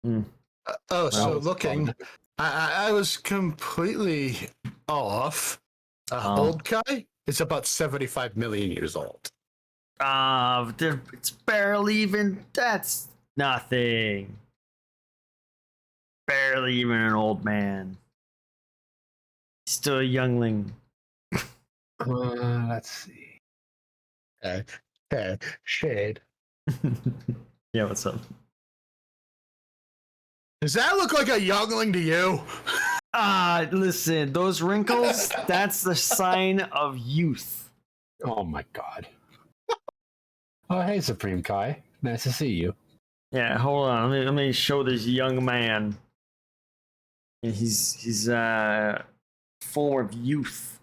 Oh, so Well, looking, I was completely off. Old Kai is about 75 million years old. It's barely even. That's nothing. Barely even an old man. Still a youngling. Let's see. Shade. Yeah, what's up? Does that look like a youngling to you? Listen, those wrinkles, that's the sign of youth. Oh my God. Oh, hey, Supreme Kai. Nice to see you. Yeah, hold on. Let me show this young man. And he's full of youth.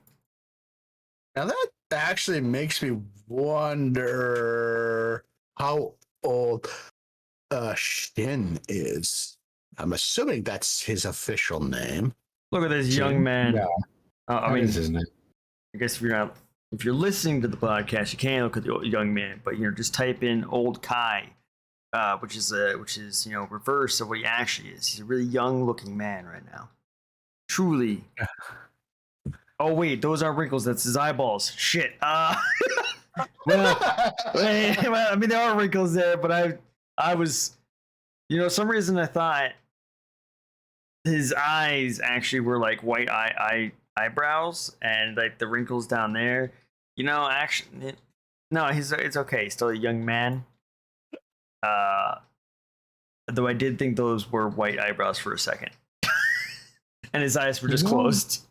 Now that actually makes me wonder how old Shin is. I'm assuming that's his official name. Look at this young man. Yeah. I That mean, is his name. I guess if you're listening to the podcast, you can't look at the young man, but just type in old Kai, which is reverse of what he actually is. He's a really young looking man right now. Truly. Oh wait, those aren't wrinkles. That's his eyeballs. Shit. Well, I mean there are wrinkles there, but I was, some reason I thought his eyes actually were like white eyebrows, and like the wrinkles down there. Actually, no, it's okay. He's still a young man. Though I did think those were white eyebrows for a second, and his eyes were just closed.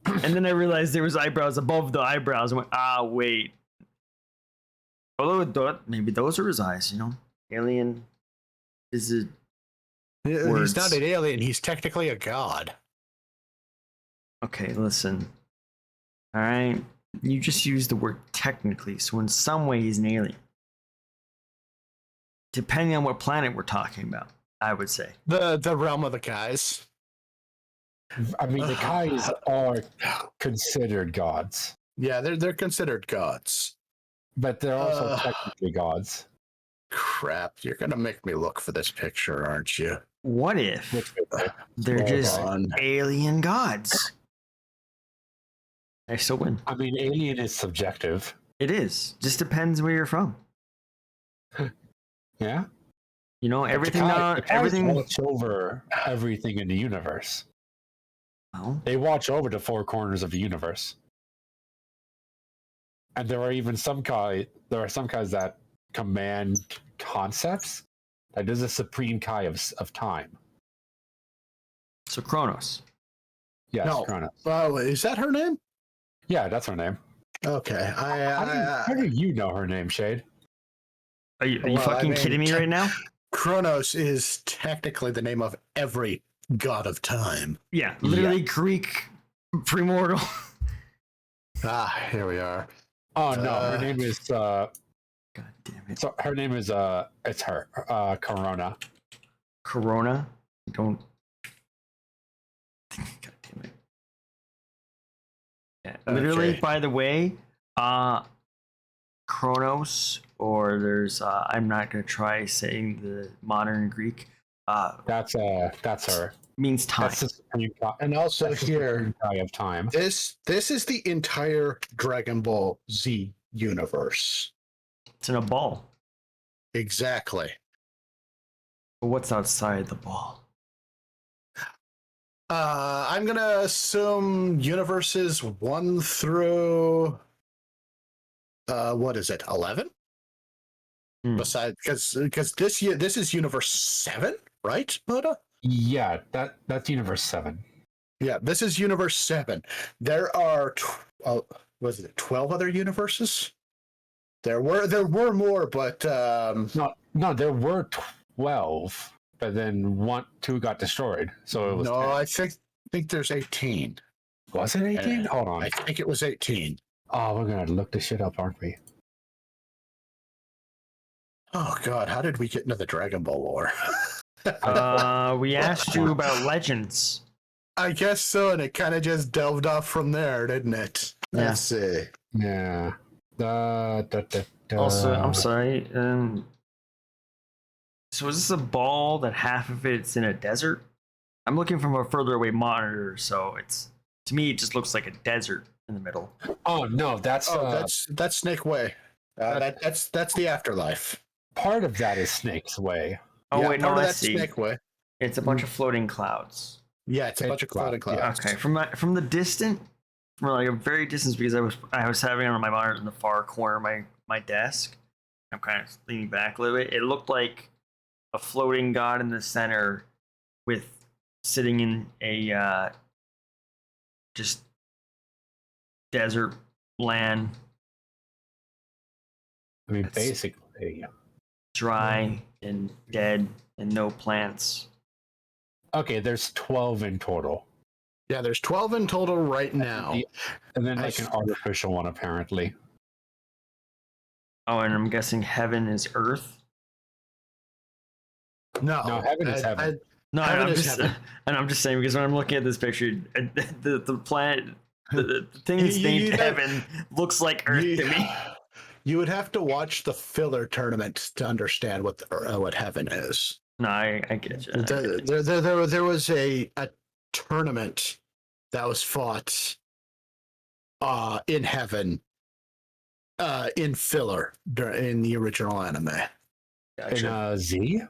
And then I realized there was eyebrows above the eyebrows. I went, wait. Although maybe those are his eyes. Alien is it? He's not an alien. He's technically a god. Okay, listen. All right, you just used the word technically, so in some way he's an alien. Depending on what planet we're talking about, I would say. The realm of the Kais. I mean, the Kais are considered gods, Yeah, they're considered gods. but they're also technically gods. Crap, you're gonna make me look for this picture, aren't you? What if they're just alien gods? I still win. I mean, alien is subjective. It is. Just depends where you're from. Yeah. Everything. The Kais Everything. watch over everything in the universe. Well, They watch over the four corners of the universe. And there are even some Kai. There are some Kais that command concepts. Like there's a supreme Kai of time. so Kronos. Yes, No. Kronos. Oh, is that her name? Yeah, that's her name. Okay. How do you know her name, Shade? Are you Well, fucking kidding me right now? Kronos is technically the name of every god of time. Yeah, literally Greek primordial. Here we are. Oh no, her name is God damn it. so her name is it's her Corona. Corona. Don't. God damn it. Yeah, literally, Okay. by the way, Kronos, or there's I'm not gonna try saying the modern Greek. That's her. Means time. That's the supreme god. And also That's the here, supreme god of time. this is the entire Dragon Ball Z universe. It's in a ball. Exactly. But what's outside the ball? I'm gonna assume universes 1 through what is it, 11? Besides, because this is universe 7, right, Moda? Yeah, that's universe 7. Yeah, this is universe 7. There are was it 12 other universes? There were more, but No, there were 12, but then 2 got destroyed. So it was no, 10. I think there's 18. Was it 18? Hold on. I think it was 18. Oh, we're gonna look this shit up, aren't we? Oh God, how did we get into the Dragon Ball lore? We asked you about legends. I guess so, and it kind of just delved off from there, didn't it? Yeah. Let's see. Yeah. Also, I'm sorry. So is this a ball that half of it's in a desert? I'm looking from a further away monitor, so it's to me it just looks like a desert in the middle. Oh no, that's Snake Way. That's the afterlife. part of that is Snake's Way. Oh Yeah, wait, no, part of I that's see. Snake Way. It's a bunch of floating clouds. Yeah, it's a bunch of floating clouds. Okay, from the distant, from like a very distance, because I was having it on my monitor in the far corner of my desk. I'm kind of leaning back a little bit. It looked like a floating god in the center, with sitting in a just desert land, I mean, That's- basically. dry and dead and no plants. Okay, there's 12 in total. Yeah, there's 12 in total right now. And then I like an artificial one, apparently. Oh, and I'm guessing heaven is earth. No, Heaven is heaven. No, Heaven I'm is just, heaven. and I'm just saying because when I'm looking at this picture, the planet, the thing that's named heaven looks like Earth to me. You would have to watch the filler tournament to understand what heaven is. No, I get you. There was a tournament that was fought in heaven in filler in the original anime. Gotcha. In Z?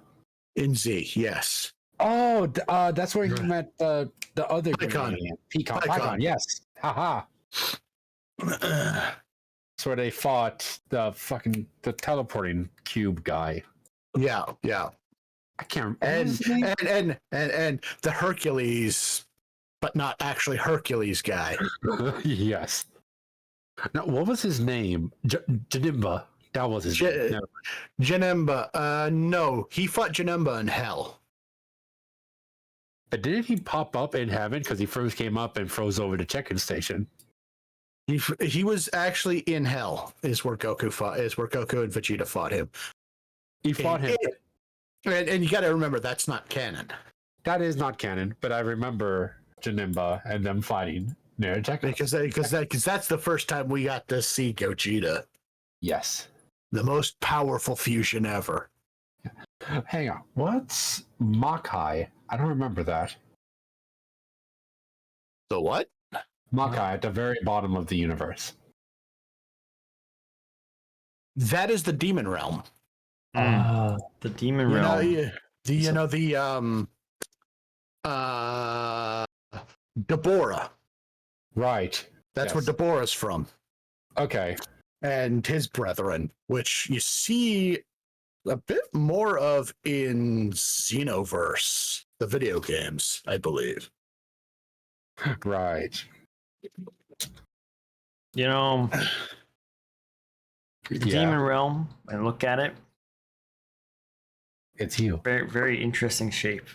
In Z, yes. Oh, that's where you met the other Pycon. Pycon, yes. Haha. That's where they fought the teleporting cube guy. Yeah. I can't remember. And the Hercules, but not actually Hercules guy. Yes. Now, what was his name? Janimba. That was his name. No. Janemba. No, he fought Janemba in hell. But didn't he pop up in heaven because he first came up and froze over the check-in station? He was actually in hell. Is where Goku and Vegeta fought him. He fought him. And you got to remember that's not canon. That is not canon, but I remember Janemba and them fighting near a check-in. Because that's the first time we got to see Gogeta. Yes. The most powerful fusion ever. Hang on. What's Makai? I don't remember that. The what? Makai at the very bottom of the universe. That is the demon realm. The demon realm. Deborah. Right. That's where Deborah's from. Okay. And his brethren, which you see a bit more of in Xenoverse, the video games, I believe. Right. You know, the demon realm, and look at it. It's you. Very, very interesting shape.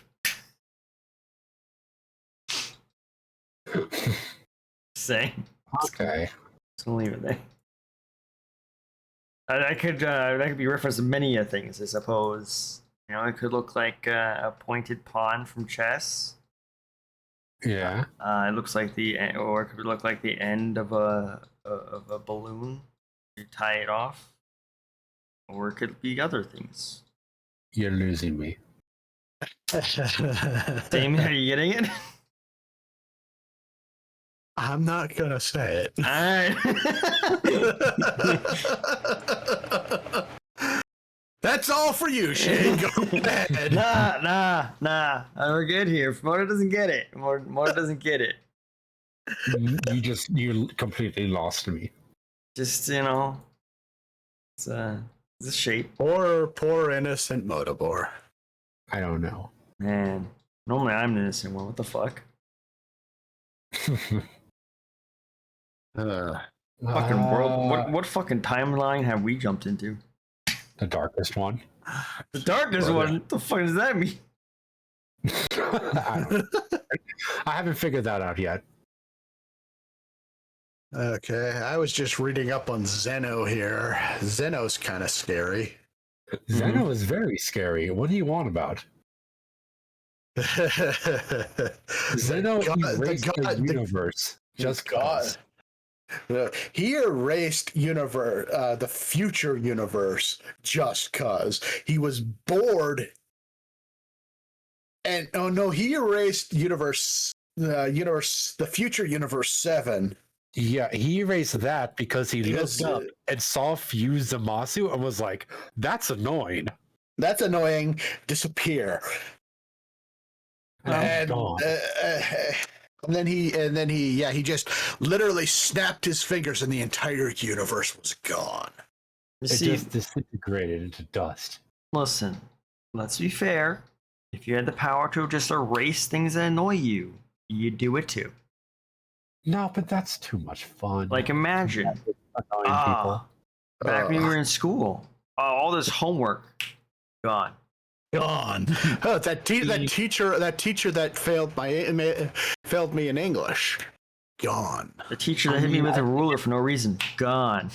Say. Okay. Just gonna leave it there. That could be referenced to many things, I suppose. You know, it could look like a pointed pawn from chess. Yeah. It looks like or it could look like the end of a balloon. You tie it off, or it could be other things. You're losing me. Damien, are you getting it? I'm not gonna say it. That's all for you, Shane. Go ahead. Nah. We're good here. Mona doesn't get it. Mona doesn't get it. You completely lost me. Just, you know, it's a shape. Poor innocent Motobor. I don't know. Man, normally I'm an innocent one. What the fuck? Fucking world. What fucking timeline have we jumped into? The darkest one. The darkest one? What the fuck does that mean? I haven't figured that out yet. Okay, I was just reading up on Zeno here. Zeno's kind of scary. Zeno is very scary. What do you want about? Zeno erased the universe. Just God. He erased the future universe just cause he was bored. And oh no, he erased the future universe 7. Yeah, he erased that because he looked up and saw Fuse Zamasu and was like, "That's annoying. That's annoying. Disappear." And then he just literally snapped his fingers and the entire universe was gone. It just disintegrated into dust. Listen, let's be fair. If you had the power to just erase things that annoy you, you'd do it too. No, but that's too much fun. Like imagine people. Back when we were in school, all this homework gone. Oh, that teacher that failed me in English. Gone. The teacher that hit me with a ruler for no reason. Gone.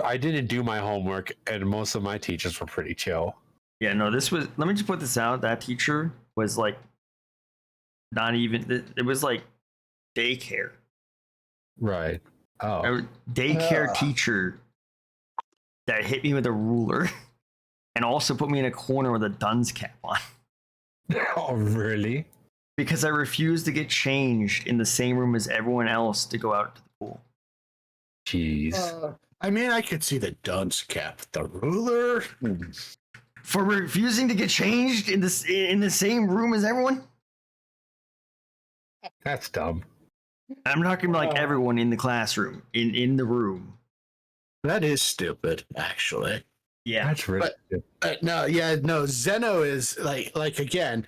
I didn't do my homework, and most of my teachers were pretty chill. Yeah, no, this was. Let me just put this out. That teacher was like, not even. It was like daycare. Right. Oh. Daycare teacher that hit me with a ruler, and also put me in a corner with a dunce cap on. Oh, really? Because I refused to get changed in the same room as everyone else to go out to the pool. Jeez. I mean, I could see the dunce cap, the ruler. For refusing to get changed in the same room as everyone? That's dumb. I'm talking like everyone in the classroom, in the room. That is stupid, actually. Yeah, that's really stupid. No. Zeno is like again.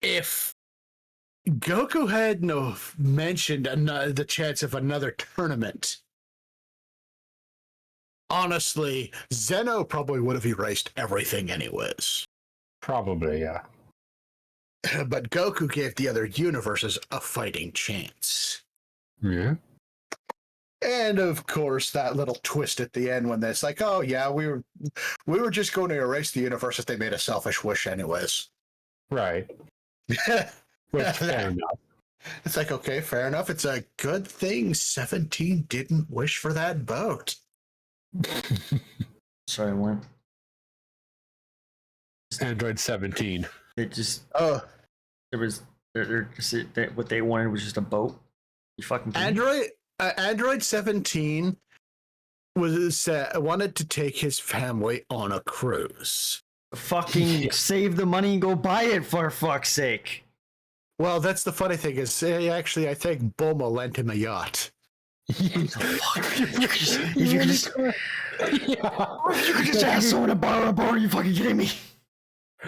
If Goku had mentioned the chance of another tournament, honestly, Zeno probably would have erased everything anyways. Probably, yeah. But Goku gave the other universes a fighting chance. Yeah. And of course, that little twist at the end when it's like, oh yeah, we were just going to erase the universe if they made a selfish wish anyways. Right. Which, fair enough. It's like, okay, fair enough. It's a good thing 17 didn't wish for that boat. Sorry, when? Android 17. It just it was what they wanted was just a boat. You fucking Android 17 wanted to take his family on a cruise. Fucking save the money and go buy it for fuck's sake. Well, that's the funny thing is, actually, I think Bulma lent him a yacht. If you could just ask someone to borrow a boat, are you fucking kidding me?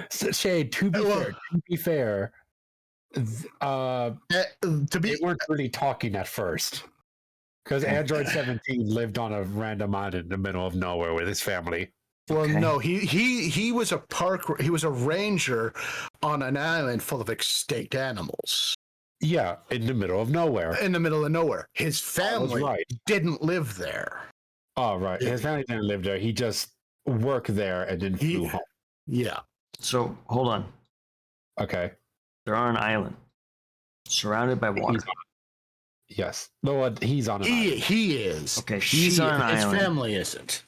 So, Shade, to be fair, To they weren't really talking at first. Because Android 17 lived on a random island in the middle of nowhere with his family. Well, no, he was he was a ranger on an island full of extinct animals. Yeah, in the middle of nowhere. In the middle of nowhere. His family didn't live there. Oh, right. His family didn't live there. He just worked there and then flew home. Yeah. So, hold on. Okay. They're on an island, surrounded by water. Yes. No, he's on an island. He is. Okay, he's on an island. His family isn't.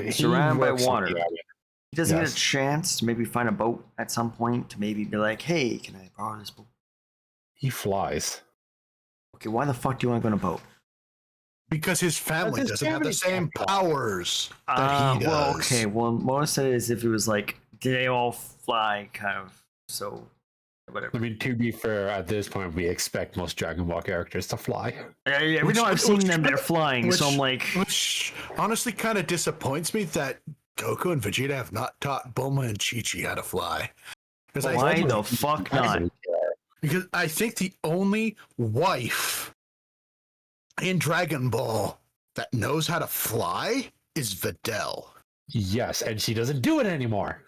Surrounded by water. He doesn't get a chance to maybe find a boat at some point to maybe be like, hey, can I borrow this boat? He flies. Okay, why the fuck do you want to go on a boat? Because his family doesn't have the same powers that he does. Well, okay. Well, most of it is if it was like, did they all fly, kind of. So, whatever. I mean, to be fair, at this point, we expect most Dragon Ball characters to fly. Every time I've seen them, they're flying. So I'm like, which honestly kind of disappoints me that Goku and Vegeta have not taught Bulma and Chi-Chi how to fly. Why the fuck not? Because I think the only wife in Dragon Ball that knows how to fly is Videl. Yes, and she doesn't do it anymore.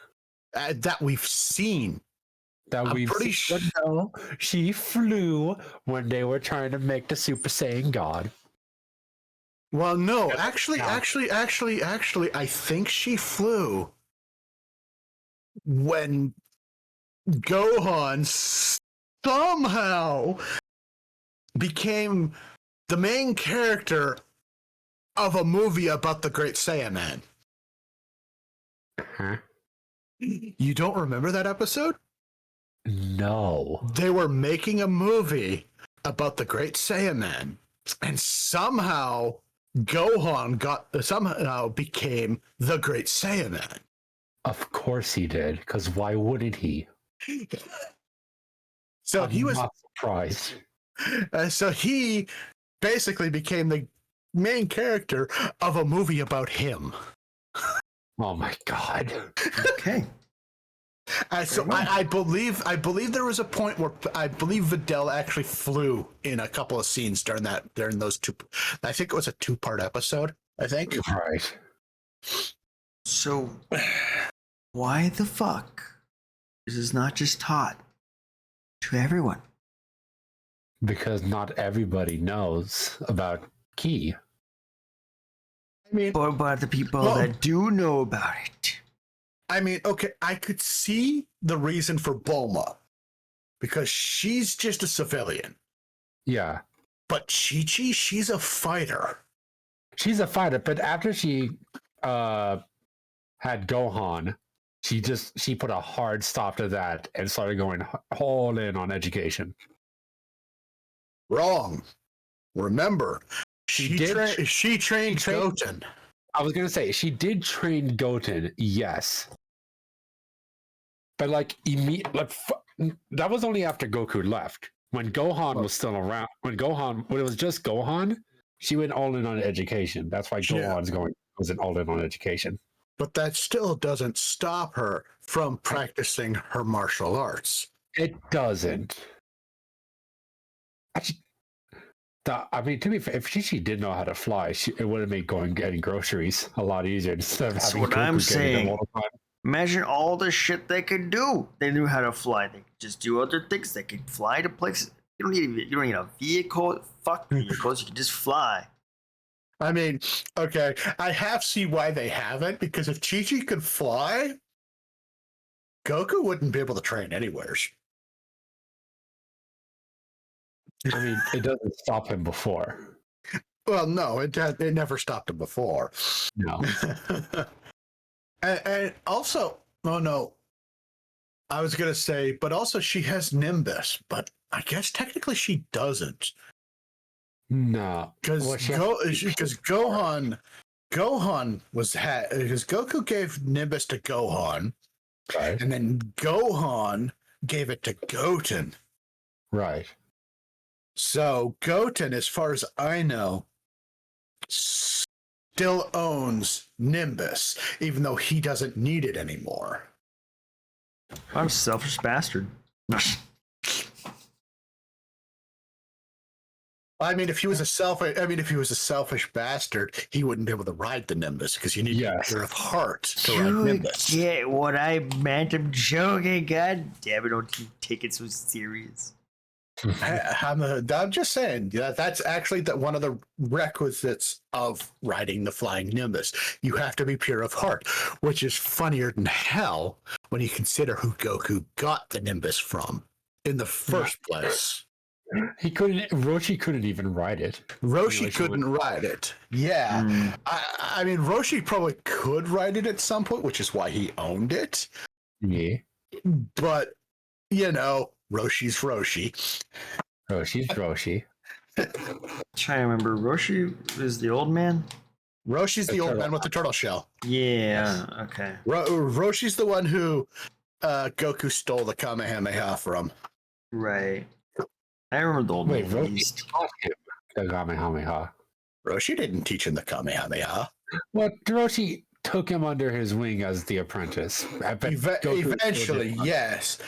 That we've seen. I'm pretty sure she flew when they were trying to make the Super Saiyan God. Well, no, actually, I think she flew when Gohan somehow became the main character of a movie about the Great Saiyaman. Uh-huh. You don't remember that episode? No. They were making a movie about the Great Saiyaman, and somehow Gohan somehow became the Great Saiyaman. Of course he did, because why wouldn't he? So he was not surprised. So he basically became the main character of a movie about him. Oh my god. Okay. So I believe there was a point where I believe Videl actually flew in a couple of scenes during those two. I think it was a 2-part episode. I think. Right. So, why the fuck is this not just taught to everyone? Because not everybody knows about Ki. I mean, but about the people that do know about it. I mean, okay, I could see the reason for Bulma because she's just a civilian. Yeah. But Chi-Chi, she's a fighter. She's a fighter, but after she had Gohan, she put a hard stop to that and started going all in on education. Wrong. Remember, she trained Goten. I was gonna say she did train Goten, yes, but that was only after Goku left. When Gohan was still around, when it was just Gohan, she went all in on education. That's why Gohan's was all in on education. But that still doesn't stop her from practicing her martial arts. It doesn't. Actually, I mean, to be fair, if she did know how to fly, it would have made getting groceries a lot easier instead of having what Goku I'm getting them saying. all the time. Imagine all the shit they could do. They knew how to fly. They could just do other things. They could fly to places. You don't need a vehicle. Fuck vehicles. You can just fly. I mean, okay, I have seen why they haven't, because if Chi-Chi could fly, Goku wouldn't be able to train anywhere. I mean, it doesn't stop him before. Well, no, it never stopped him before. No. and also, oh no, I was going to say, but also she has Nimbus, but I guess technically she doesn't. No. Because Gohan because Goku gave Nimbus to Gohan, right, and then Gohan gave it to Goten. Right. So Goten, as far as I know, still owns Nimbus, even though he doesn't need it anymore. I'm a selfish bastard. I mean, if he was a selfish bastard, he wouldn't be able to ride the Nimbus because you need to be pure of heart to ride You Nimbus. get what I meant. I'm joking. God damn it! Don't you take it so serious. I'm just saying that's actually one of the requisites of riding the flying Nimbus. You have to be pure of heart, which is funnier than hell when you consider who Goku got the Nimbus from in the first place. Roshi couldn't even ride it. Roshi couldn't ride it. Yeah. I mean, Roshi probably could ride it at some point, which is why he owned it. Yeah. But, Roshi's Roshi. Roshi's Roshi. Trying to remember. Roshi is the old man? Roshi's the old man with the turtle shell. Yeah, okay. Roshi's the one who Goku stole the Kamehameha from. Right. I remember the old man. Roshi taught him the Kamehameha. Roshi didn't teach him the Kamehameha. Well, Roshi took him under his wing as the apprentice. Eventually, yes.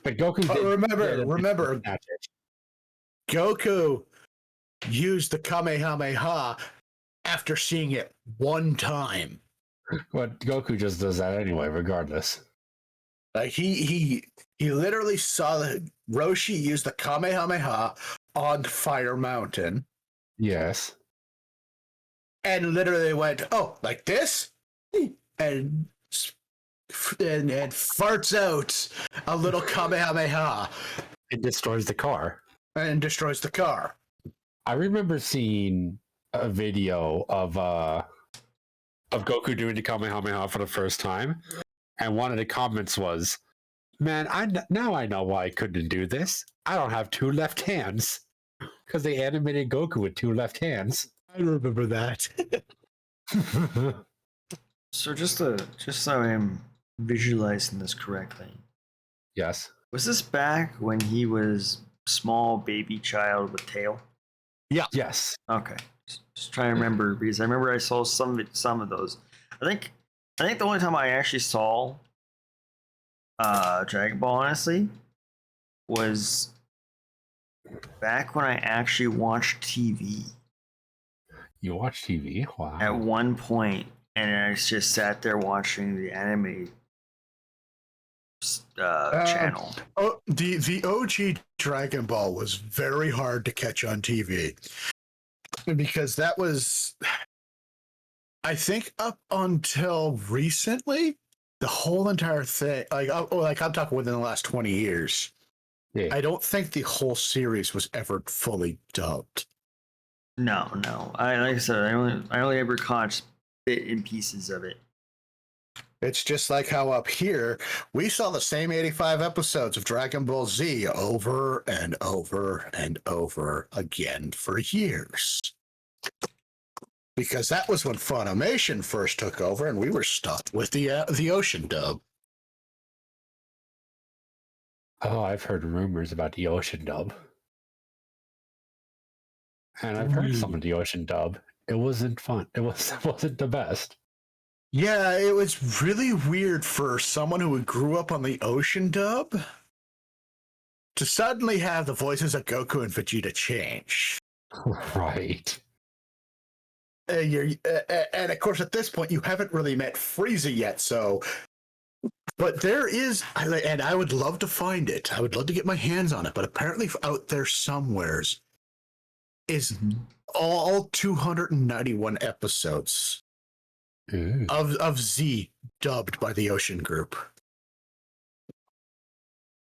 But Goku remember, Goku used the Kamehameha after seeing it one time. But Goku just does that anyway, regardless. Like he literally saw Roshi use the Kamehameha on Fire Mountain. Yes. And literally went, "Oh, like this?" And farts out a little Kamehameha. It destroys the car. And destroys the car. I remember seeing a video of Goku doing the Kamehameha for the first time, and one of the comments was, "Man, now I know why I couldn't do this. I don't have two left hands." Because they animated Goku with two left hands. I remember that. So just so I'm visualizing this correctly. Yes. Was this back when he was small baby child with tail? Yeah. Yes. Okay. Just trying to remember because I remember I saw some of those. I think the only time I actually saw Dragon Ball honestly was back when I actually watched TV. You watch TV? Wow. At one point, and I just sat there watching the anime channel. Oh, the OG Dragon Ball was very hard to catch on TV because that was, I think, up until recently, the whole entire thing. Like I'm talking within the last 20 years. Yeah. I don't think the whole series was ever fully dubbed. No. Like I said, I only ever caught bit and pieces of it. It's just like how up here we saw the same 85 episodes of Dragon Ball Z over and over and over again for years. Because that was when Funimation first took over, and we were stuck with the Ocean dub. Oh, I've heard rumors about the Ocean dub. And I've heard some of the Ocean dub. It wasn't fun. It wasn't the best. Yeah, it was really weird for someone who grew up on the Ocean dub to suddenly have the voices of Goku and Vegeta change. Right. And of course, at this point, you haven't really met Frieza yet, so... But there is, and I would love to find it. I would love to get my hands on it, but apparently out there somewheres is all 291 episodes of Z dubbed by the Ocean Group.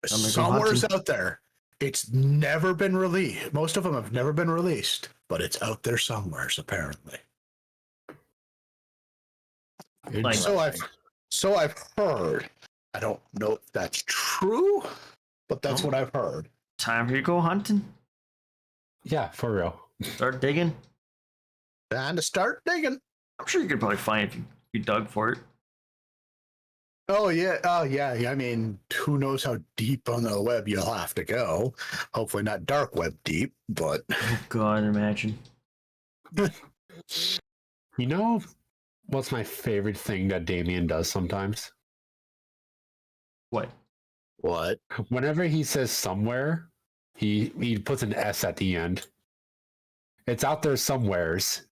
Somewhere's out there. It's never been released. Most of them have never been released, but it's out there somewheres, apparently. Like, So I've heard. I don't know if that's true, but that's what I've heard. Time for you to go hunting. Yeah, for real. Start digging. And to start digging. I'm sure you could probably find it if you dug for it. Oh yeah. I mean, who knows how deep on the web you'll have to go? Hopefully not dark web deep, but Oh God, imagine. You know what's my favorite thing that Damien does sometimes? What? Whenever he says somewhere, he puts an S at the end. It's out there somewheres.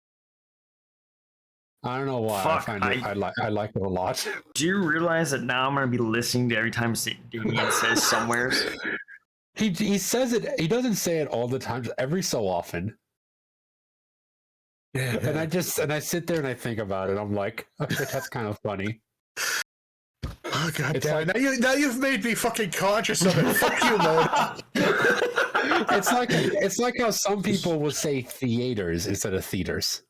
I don't know why. Fuck, I like it a lot. Do you realize that now I'm gonna be listening to every time Damien says somewheres? He says it. He doesn't say it all the time. Just every so often. Yeah. And I sit there and I think about it. I'm like, okay, that's kind of funny. Oh god It's damn like- it. Now you've made me fucking conscious of it. Fuck you, Mona. It's like how some people will say theaters instead of theaters.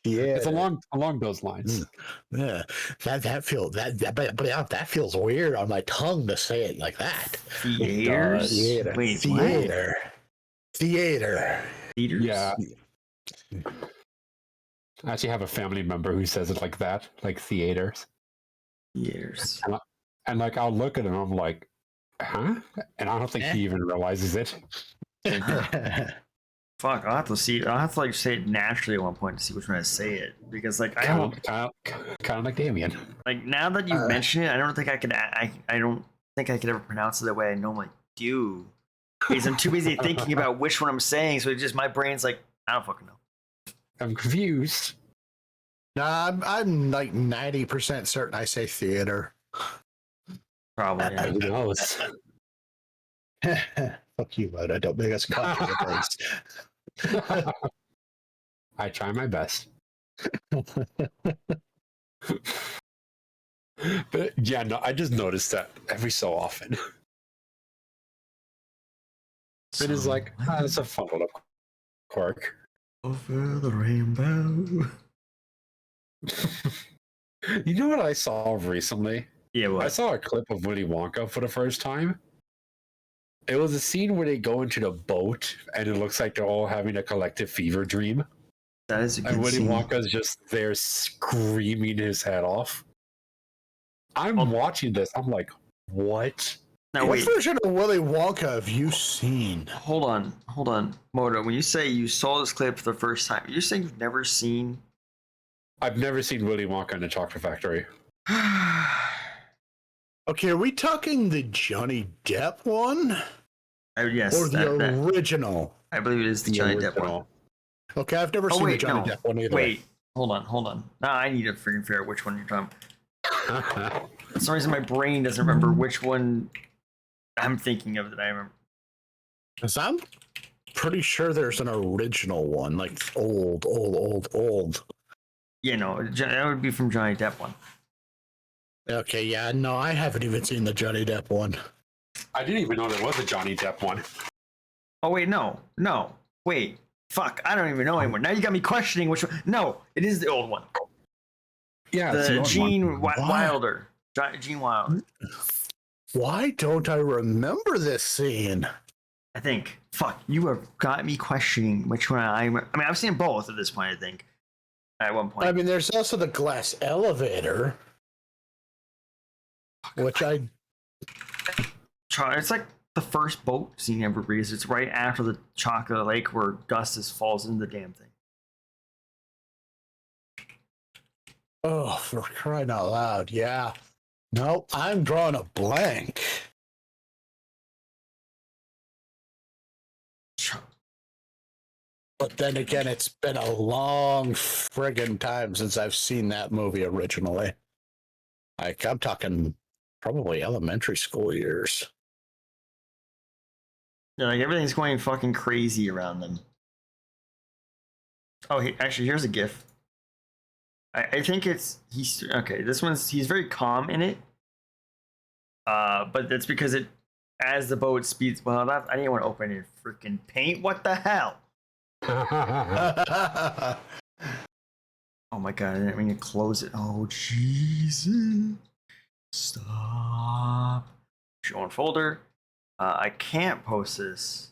Yeah. It's along those lines. Yeah. That feels weird on my tongue to say it like that. Theaters? Theater. Wait, Theater. Theater. Theaters? Yeah. I actually have a family member who says it like that, like theaters. Theaters. And like I'll look at him, I'm like, huh? And I don't think he even realizes it. Fuck, I'll have to see. I'll have to like say it naturally at one point to see which one I say it, because like I don't Kind of like Damien. like now that you mention it, I don't think I could. I don't think I could ever pronounce it the way I normally do, because I'm too busy thinking about which one I'm saying. So it just my brain's like, I don't fucking know. I'm confused. Nah, I'm like 90% certain I say theater. Probably. Yeah. Who knows? Fuck you, Mona. Don't make us copy the things. I try my best. But yeah, no, I just noticed that every so often. It is like, it's a fun little quirk. Over the rainbow. You know what I saw recently? Yeah, I what? saw a clip of Willy Wonka for the first time. It was a scene where they go into the boat and it looks like they're all having a collective fever dream. That is a good And Willy scene. Wonka's just there screaming his head off. I'm watching this. I'm like, what? Now What wait, version of Willy Wonka have you seen? hold on, Moto. When you say you saw this clip for the first time, you're saying you've never seen. I've never seen Willy Wonka in the Chocolate Factory. Okay, are we talking the Johnny Depp one? Yes, Or the that, original? I believe it is the Johnny Depp one. original. Okay, I've never Oh seen wait, the Johnny no. Depp one either. Wait, hold on. Now I need to freaking figure out which one you're talking. For some reason, my brain doesn't remember which one I'm thinking of that I remember. Because I'm pretty sure there's an original one, like old. You know, that would be from Johnny Depp one. Okay, yeah, no, I haven't even seen the Johnny Depp one. I didn't even know there was a Johnny Depp one. Oh wait, no, wait, fuck, I don't even know anymore. Now you got me questioning which one. No, it is the old one. Yeah, it's The old Gene one. Wilder. Gene Wilder. Why don't I remember this scene? I think. Fuck, you have got me questioning which one I mean, I've seen both at this point, I think. At one point. I mean, there's also the glass elevator, which I It's like the first boat scene ever because it's right after the Chocolate Lake where Gustus falls into the damn thing. oh, for crying out loud, yeah. No, I'm drawing a blank. But then again, it's been a long friggin' time since I've seen that movie originally. Like, I'm talking probably elementary school years. Yeah, like everything's going fucking crazy around them. Oh, actually, here's a GIF. I think he's okay. This he's very calm in it. But that's because as the boat speeds. Well, I didn't want to open it. Freaking paint. What the hell? Yeah, Oh my god! I didn't mean to close it. Oh Jesus! Stop. Show on folder. I can't post this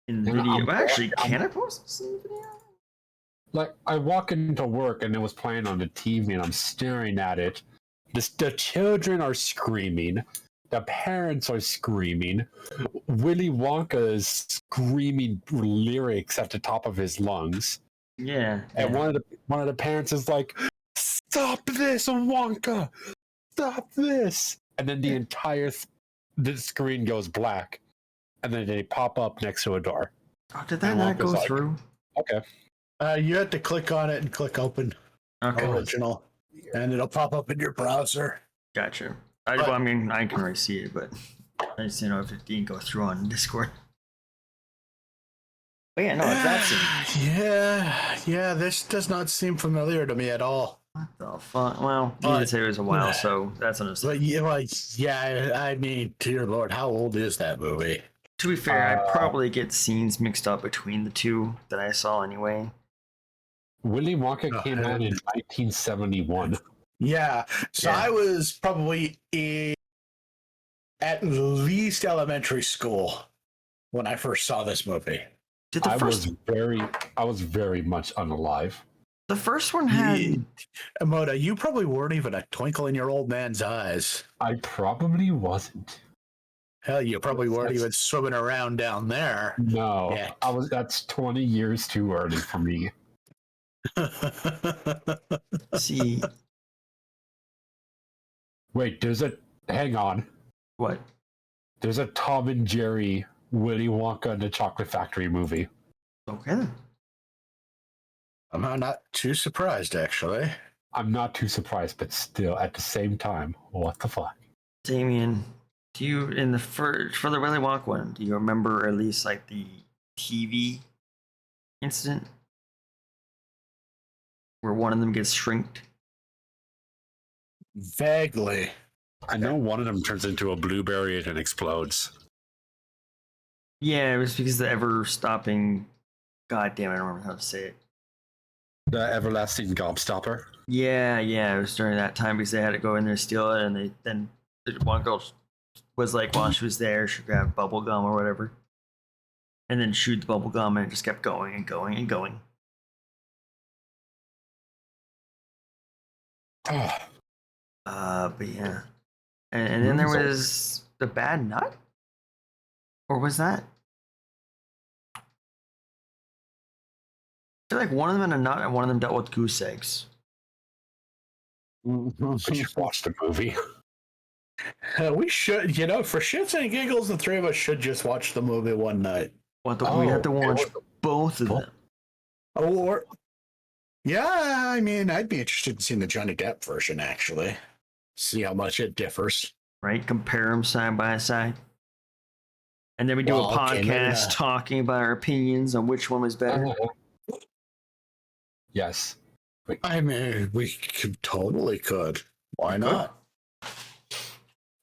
in the video. Actually, can I post this in the video? Like, I walk into work and it was playing on the TV and I'm staring at it. The children are screaming. The parents are screaming. Willy Wonka is screaming lyrics at the top of his lungs. Yeah. And one of the parents is like, "Stop this, Wonka! Stop this!" And then the entire the screen goes black. and then they pop up next to a door. Oh, did that not go through? Okay. You have to click on it and click open. Okay. Original. And it'll pop up in your browser. Gotcha. I can already see it, but I just didn't know if it didn't go through on Discord. But yeah, no, it's that scene. Yeah, this does not seem familiar to me at all. What the fuck? Well, you did say it was a while, so that's understandable. But yeah, I mean, dear Lord, how old is that movie? To be fair, I probably get scenes mixed up between the two that I saw anyway. Willy Wonka came out in 1971. Yeah, so I was probably in at least elementary school when I first saw this movie. I was very much unalive. The first one had Moda, you probably weren't even a twinkle in your old man's eyes. I probably wasn't. Hell, you probably weren't even swimming around down there. No, yet. That's 20 years too early for me. See. Wait, hang on. What? There's a Tom and Jerry Willy Wonka and the Chocolate Factory movie. Okay then. I'm not too surprised, actually. I'm not too surprised, but still, at the same time, what the fuck? Damien, do you, for the Willy Wonka one, do you remember at least like the TV incident? Where one of them gets shrinked? Vaguely. I know one of them turns into a blueberry and explodes. Yeah, it was because the ever-stopping... God damn it, I don't remember how to say it. The everlasting gobstopper? Yeah, it was during that time because they had to go in there and steal it, and then one girl was like, while she was there, she grabbed bubble gum or whatever, and then chewed the bubble gum, and it just kept going and going and going. But yeah. And then there was the bad nut? Or was that? I feel like one of them had a nut and one of them dealt with goose eggs. We should watch the movie. We should, for shits and giggles, the three of us should just watch the movie one night. We have to watch both of them. Or, yeah, I mean, I'd be interested in seeing the Johnny Depp version, actually. See how much it differs. Right? Compare them side by side. And then we do a podcast talking about our opinions on which one was better. Yes. I mean, we totally could. Why not?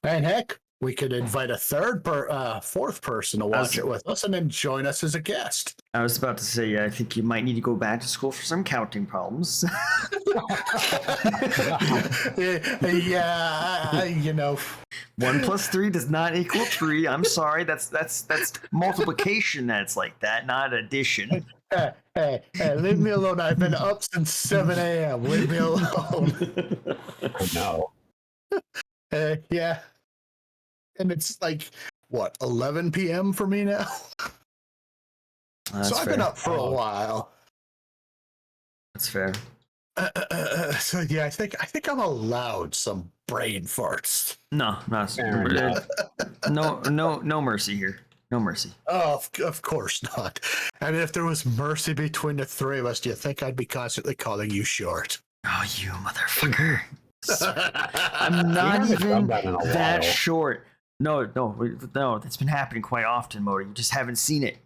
And heck, we could invite a fourth person to watch it with us and then join us as a guest. I was about to say, I think you might need to go back to school for some counting problems. Yeah, 1 plus 3 does not equal 3. I'm sorry, that's multiplication. That's like that, not addition. Hey, leave me alone. I've been up since 7 a.m. Leave me alone. No. Yeah. And it's like, what, 11 p.m. for me now? So I've been up for a while. That's fair. So yeah, I think I'm allowed some brain farts. No mercy here. No mercy. Oh, of course not. I mean, if there was mercy between the three of us, do you think I'd be constantly calling you short? Oh, you motherfucker. I'm not even that short. No, that's been happening quite often, Modi. You just haven't seen it.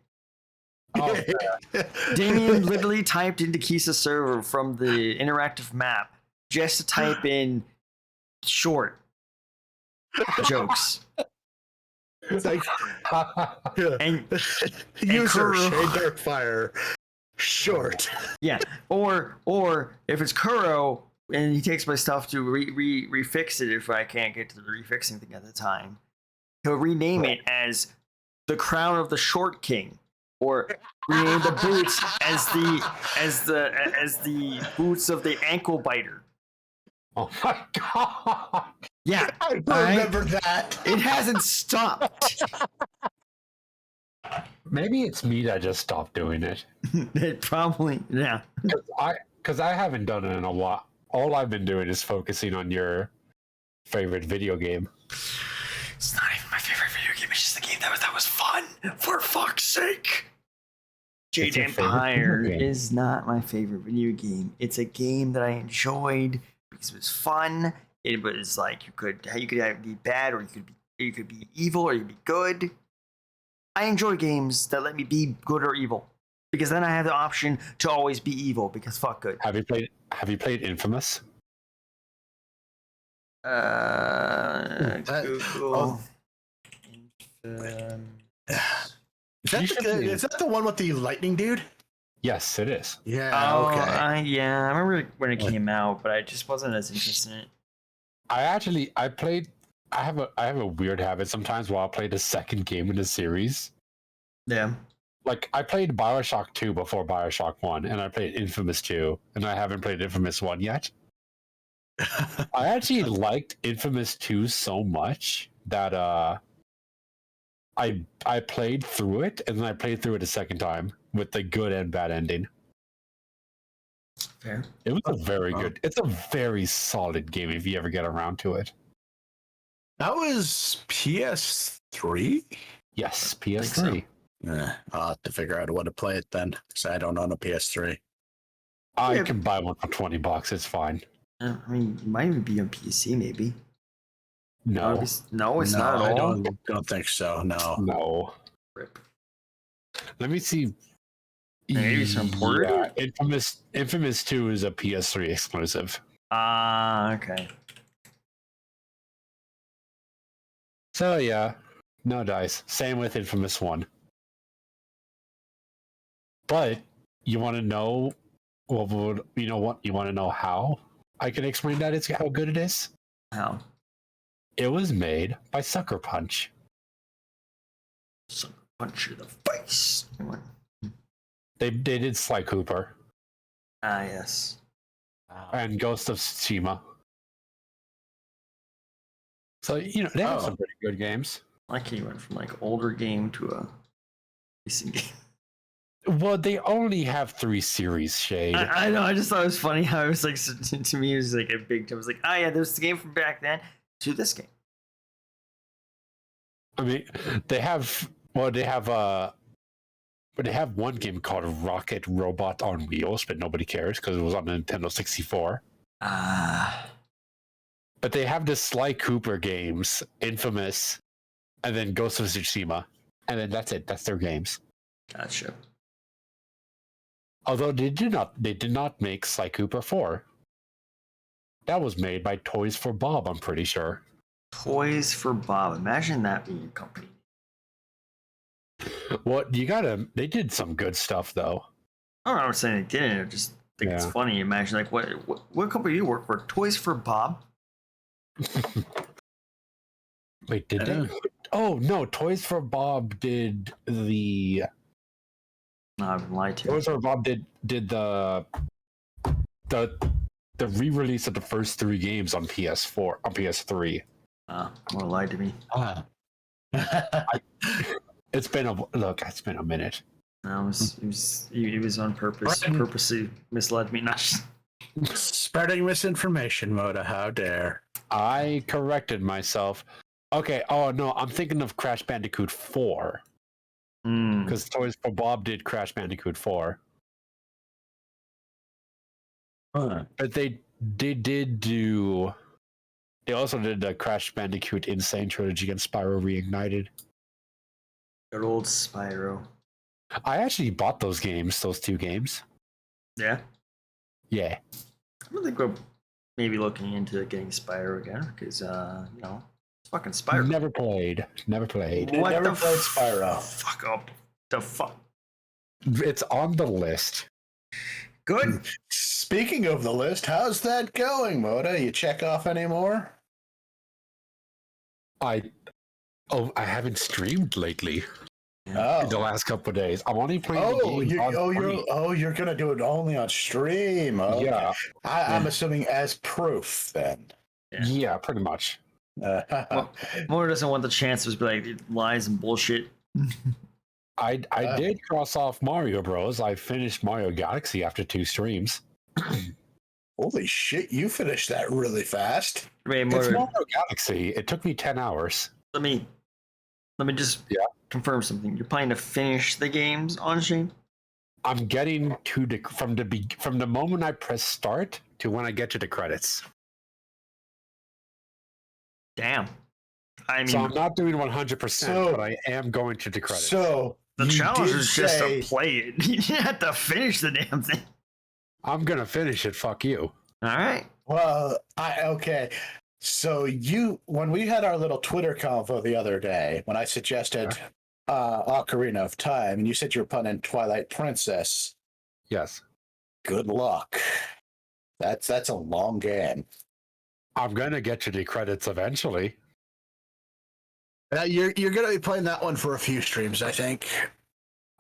Oh, Damien literally typed into Kisa's server from the interactive map just to type in short jokes. It's like, and user Shade Darkfire short. Yeah, or if it's Kuro and he takes my stuff to refix it if I can't get to the refixing thing at the time, he'll rename it as the Crown of the Short King, or rename the boots as the boots of the Ankle Biter. Oh my god! Yeah, I remember that. It hasn't stopped. Maybe it's me that just stopped doing it. It probably, yeah. Because I haven't done it in a while. All I've been doing is focusing on your favorite video game. It's not even my favorite video game. It's just the game that was fun. For fuck's sake! It's Jade your favorite Empire video game. is not my favorite video game. It's a game that I enjoyed because it was fun. It was like you could either be bad or you could be evil or you could be good. I enjoy games that let me be good or evil because then I have the option to always be evil because fuck good. Have you played Infamous? Google. Is that the one with the lightning dude? Yes, it is. Yeah. Oh, Okay. yeah, I remember when it came out, but I just wasn't as interested in it. I have a weird habit sometimes where I'll play the second game in the series. Yeah. Like I played BioShock 2 before BioShock 1, and I played Infamous 2, and I haven't played Infamous 1 yet. I actually liked Infamous 2 so much that I played through it, and then I played through it a second time with the good and bad ending. Fair. It was a very good. It's a very solid game if you ever get around to it. That was PS3. Yes, I think so. PS3. I'll have to figure out a way to play it then, because I don't own a PS3. I Yeah. can buy one for $20. It's fine. I mean, it might even be on PC, maybe. No, No, it's not at I all. don't think so. No. no. Rip. Let me see. Maybe some ported? Yeah, Infamous 2 is a PS3 exclusive. Ah, okay. So yeah, no dice. Same with Infamous 1. But you want to know? Well, you know what? You want to know how I can explain that? It's how good it is. How? It was made by Sucker Punch. Some punch you in the face. They did Sly Cooper Ah, yes. and Ghost of Tsushima. So you know they have some pretty good games. I like how you went from like older game to a recent game. Well, they only have 3 series, Shade. I know. I just thought it was funny how it was like to me. It was like a big jump. It was like, oh yeah, there's the game from back then to this game. I mean, they have one game called Rocket Robot on Wheels, but nobody cares because it was on the Nintendo 64. Ah, But they have the Sly Cooper games, Infamous, and then Ghost of Tsushima, and then that's it. That's their games. gotcha. Although they did not make Sly Cooper 4. That was made by Toys for Bob, I'm pretty sure. Toys for Bob. Imagine that being a company. Well, they did some good stuff though. I don't know. I'm saying they didn't. I just think it's Yeah. funny. Imagine like what company do you work for? Toys for Bob. Wait, did they? Oh no, Toys for Bob did the. No, I've lied to you. Toys for Bob did the re-release of the first 3 games on PS4 on PS3. More lied to me. It's been a minute. No, it was on purpose. Brian. Purposely misled me. Not. Spreading misinformation, Moda. How dare. I corrected myself. Okay. Oh no, I'm thinking of Crash Bandicoot 4 because Toys for Bob did Crash Bandicoot 4. But they did do. They also did the Crash Bandicoot Insane Trilogy and Spyro Reignited. Good old Spyro. I actually bought those 2 games. Yeah. Yeah. I don't think we're maybe looking into getting Spyro again because it's fucking Spyro. Never played. Never played Spyro. Fuck up. The fuck. It's on the list. Good. Speaking of the list, how's that going, Moda? You check off any more? I haven't streamed lately. Oh. The last couple of days. I'm only playing the game. You're gonna do it only on stream. Okay. Yeah. I'm assuming as proof then. Yeah, pretty much. More doesn't want the chance to be like lies and bullshit. I did cross off Mario Bros. I finished Mario Galaxy after 2 streams. Holy shit, you finished that really fast. Wait, It's Mario Galaxy. It took me 10 hours. let me let me just Yeah. confirm something. You're planning to finish the games on stream? I'm getting to from the moment I press start to when I get to the credits. Damn. I mean, So I'm not doing 100%, So- but I am going to the credits. So the you challenge did is just to say- play it. You have to finish the damn thing. I'm gonna finish it. Fuck you. All right. Well, okay. So when we had our little Twitter convo the other day, when I suggested Ocarina of Time, and you said you were playing Twilight Princess, Yes. good luck. That's a long game. I'm gonna get to the credits eventually. You're gonna be playing that one for a few streams, I think.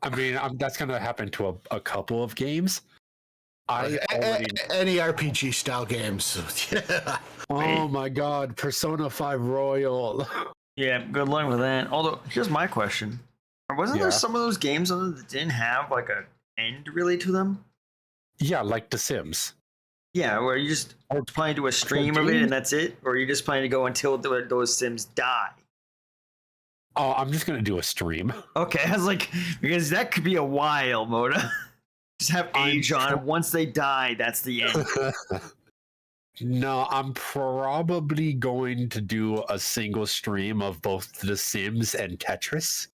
I mean, that's gonna happen to a couple of games. I already. Any RPG style games. Yeah. Oh my god, Persona 5 Royal. Yeah, good luck with that. Although, here's my question. Wasn't there Yeah. some of those games that didn't have like an end really to them? Yeah, like The Sims. Yeah, where you just planning to do a stream of it games? and that's it? Or you just planning to go until those Sims die? Oh, I'm just gonna do a stream. Okay, I was like, because that could be a while, Moda. Just have age on it. Once they die, that's the end. No, I'm probably going to do a single stream of both The Sims and Tetris,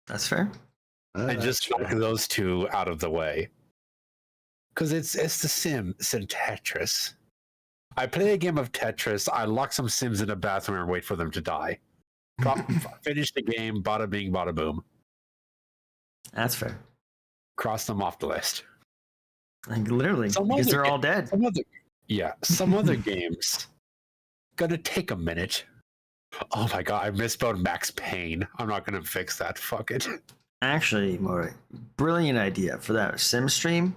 That's fair. and just knock those two out of the way. Because it's The Sims and Tetris. I play a game of Tetris. I lock some Sims in a bathroom and wait for them to die. Finish the game. Bada bing, bada boom. That's fair. Cross them off the list. Like literally, Some because other they're all dead. Some other games gonna take a minute. Oh my god, I misspelled Max Payne. I'm not gonna fix that. Fuck it. Actually, Moda, brilliant idea for that Sim stream.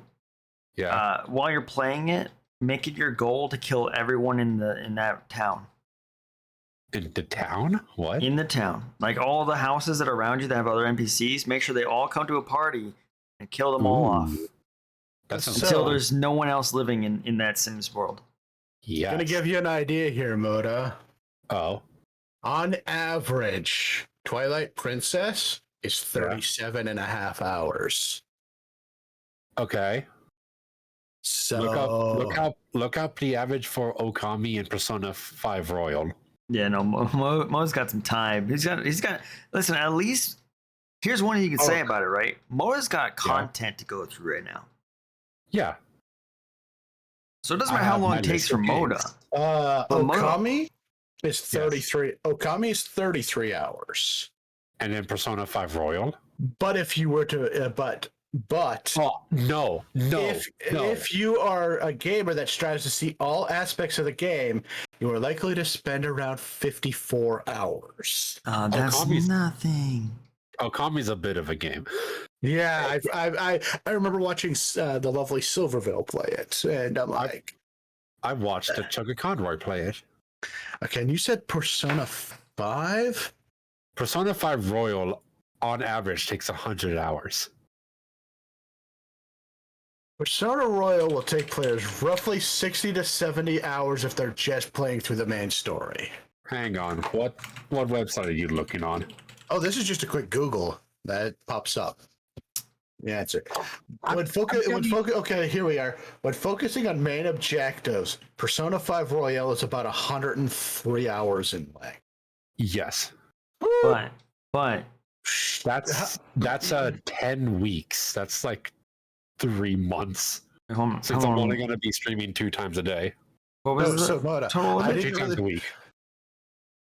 Yeah. While you're playing it, make it your goal to kill everyone in that town. In the town? What? In the town, like all the houses that are around you that have other NPCs, make sure they all come to a party and kill them all off That sounds until fun. there's no one else living in that Sims world. Yeah. Gonna give you an idea here, Moda. Oh. On average, Twilight Princess is 37 and a half hours. Okay. So Look up the average for Okami and Persona 5 Royal. Yeah, no, Mo's got some time. He's got. Listen, at least here's one you can say about it, right? Mo's got content to go through right now, Yeah. so it doesn't I matter how have long my it takes list for of Moda. games. Okami is 33. Okami is 33 hours. And then Persona 5 Royal. But if you were to, but Oh, no. if you are a gamer that strives to see all aspects of the game, you are likely to spend around 54 hours. That's Okami's- nothing. Okami's a bit of a game. Yeah, I remember watching the lovely Silverville play it, and I'm like, I watched a Chugga Conroy play it. okay, and you said Persona 5? Persona 5 Royal, on average, takes 100 hours. Persona Royal will take players roughly 60 to 70 hours if they're just playing through the main story. Hang on. What website are you looking on? Oh, this is just a quick Google that pops up. The answer. Okay, here we are. When focusing on main objectives, Persona 5 Royal is about 103 hours in length. Yes. But That's 10 weeks. That's like 3 months. Since I'm only going to be streaming 2 times a day. What was the So, Moda, total? I 2 didn't times a really, week.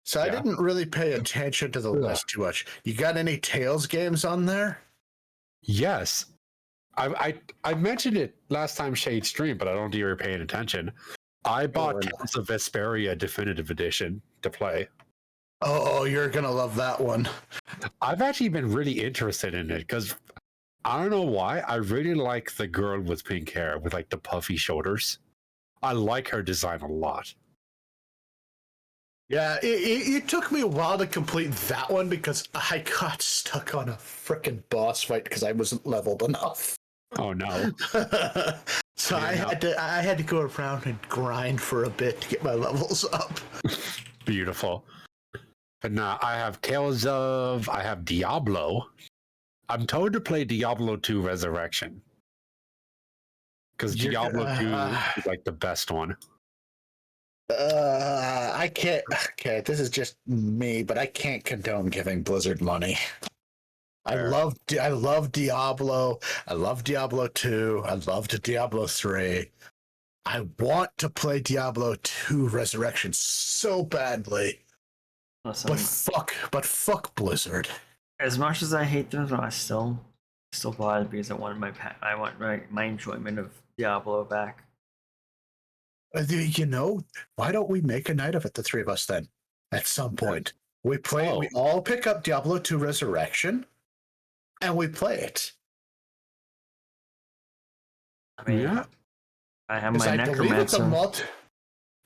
so I Yeah. didn't really pay attention to the list too much. You got any Tales games on there? Yes. I mentioned it last time Shade streamed, but I don't think you were paying attention. I bought Tales of Vesperia Definitive Edition to play. Oh, you're gonna love that one. I've actually been really interested in it because I don't know why. I really like the girl with pink hair with like the puffy shoulders. I like her design a lot. Yeah, it took me a while to complete that one because I got stuck on a freaking boss fight because I wasn't leveled enough. Oh no. So Yeah. I had to go around and grind for a bit to get my levels up. Beautiful. But nah, I have I have Diablo. I'm told to play Diablo 2 Resurrection. Because Diablo 2 is like the best one. I can't. Okay, this is just me, but I can't condone giving Blizzard money. Fair. I love Diablo. I love Diablo 2. I loved Diablo 3. I want to play Diablo 2 Resurrection so badly. Listen, But fuck Blizzard. as much as I hate them, I still buy it because I want my enjoyment of Diablo back. You know, why don't we make a night of it, the three of us, then? At some point. We all pick up Diablo 2 Resurrection, and we play it. I mean, Yeah. I have my Necromancer.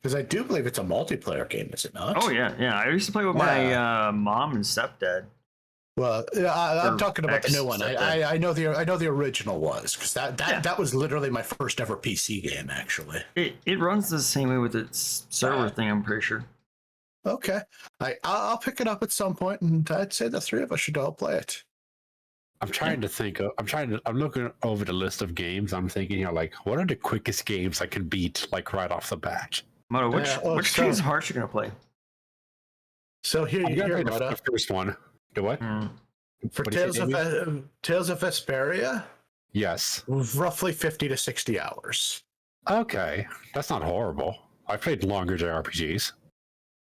Because I do believe it's a multiplayer game, is it not? Oh yeah. I used to play with my mom and stepdad. Well, I'm talking about the new one. I know the original was, because that was literally my first ever PC game, actually. It runs the same way with its server thing, I'm pretty sure. Okay, I'll pick it up at some point, and I'd say the three of us should all play it. I'm trying to think of. I'm looking over the list of games. I'm thinking, like, what are the quickest games I can beat, like right off the bat? Moto, which King's Hearts you gonna play? So here you go. The first one. The what? For Tales of Vesperia? Yes. Roughly 50 to 60 hours. Okay, that's not horrible. I played longer JRPGs.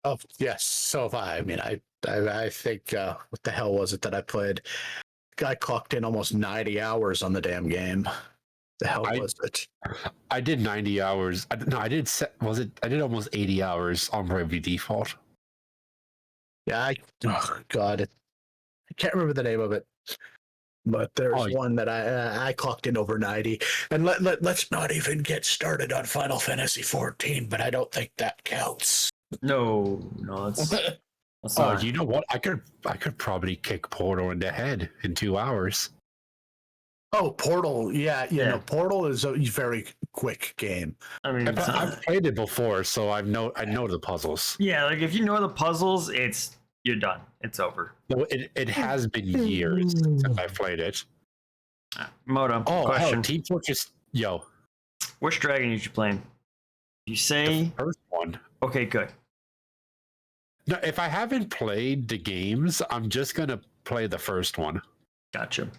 Oh yes, so have I. I mean, I think what the hell was it that I played? I clocked in almost 90 hours on the damn game. The hell was it? I did 90 hours. I did almost 80 hours on Bravely Default. Yeah, God, I can't remember the name of it, but there's one that I clocked in over 90. And let's not even get started on Final Fantasy 14, but I don't think that counts. No, that's not. You know what? I could probably kick Portal in the head in 2 hours. Oh, Portal, yeah. No, Portal is a very quick game. I mean, I've played it before, so I know the puzzles. Yeah, like if you know the puzzles, you're done. It's over. No, it has been years since I played it. Moto, question. Team Fortress, Which dragon did you play? You say the first one. Okay, good. No, if I haven't played the games, I'm just gonna play the first one. Gotcha.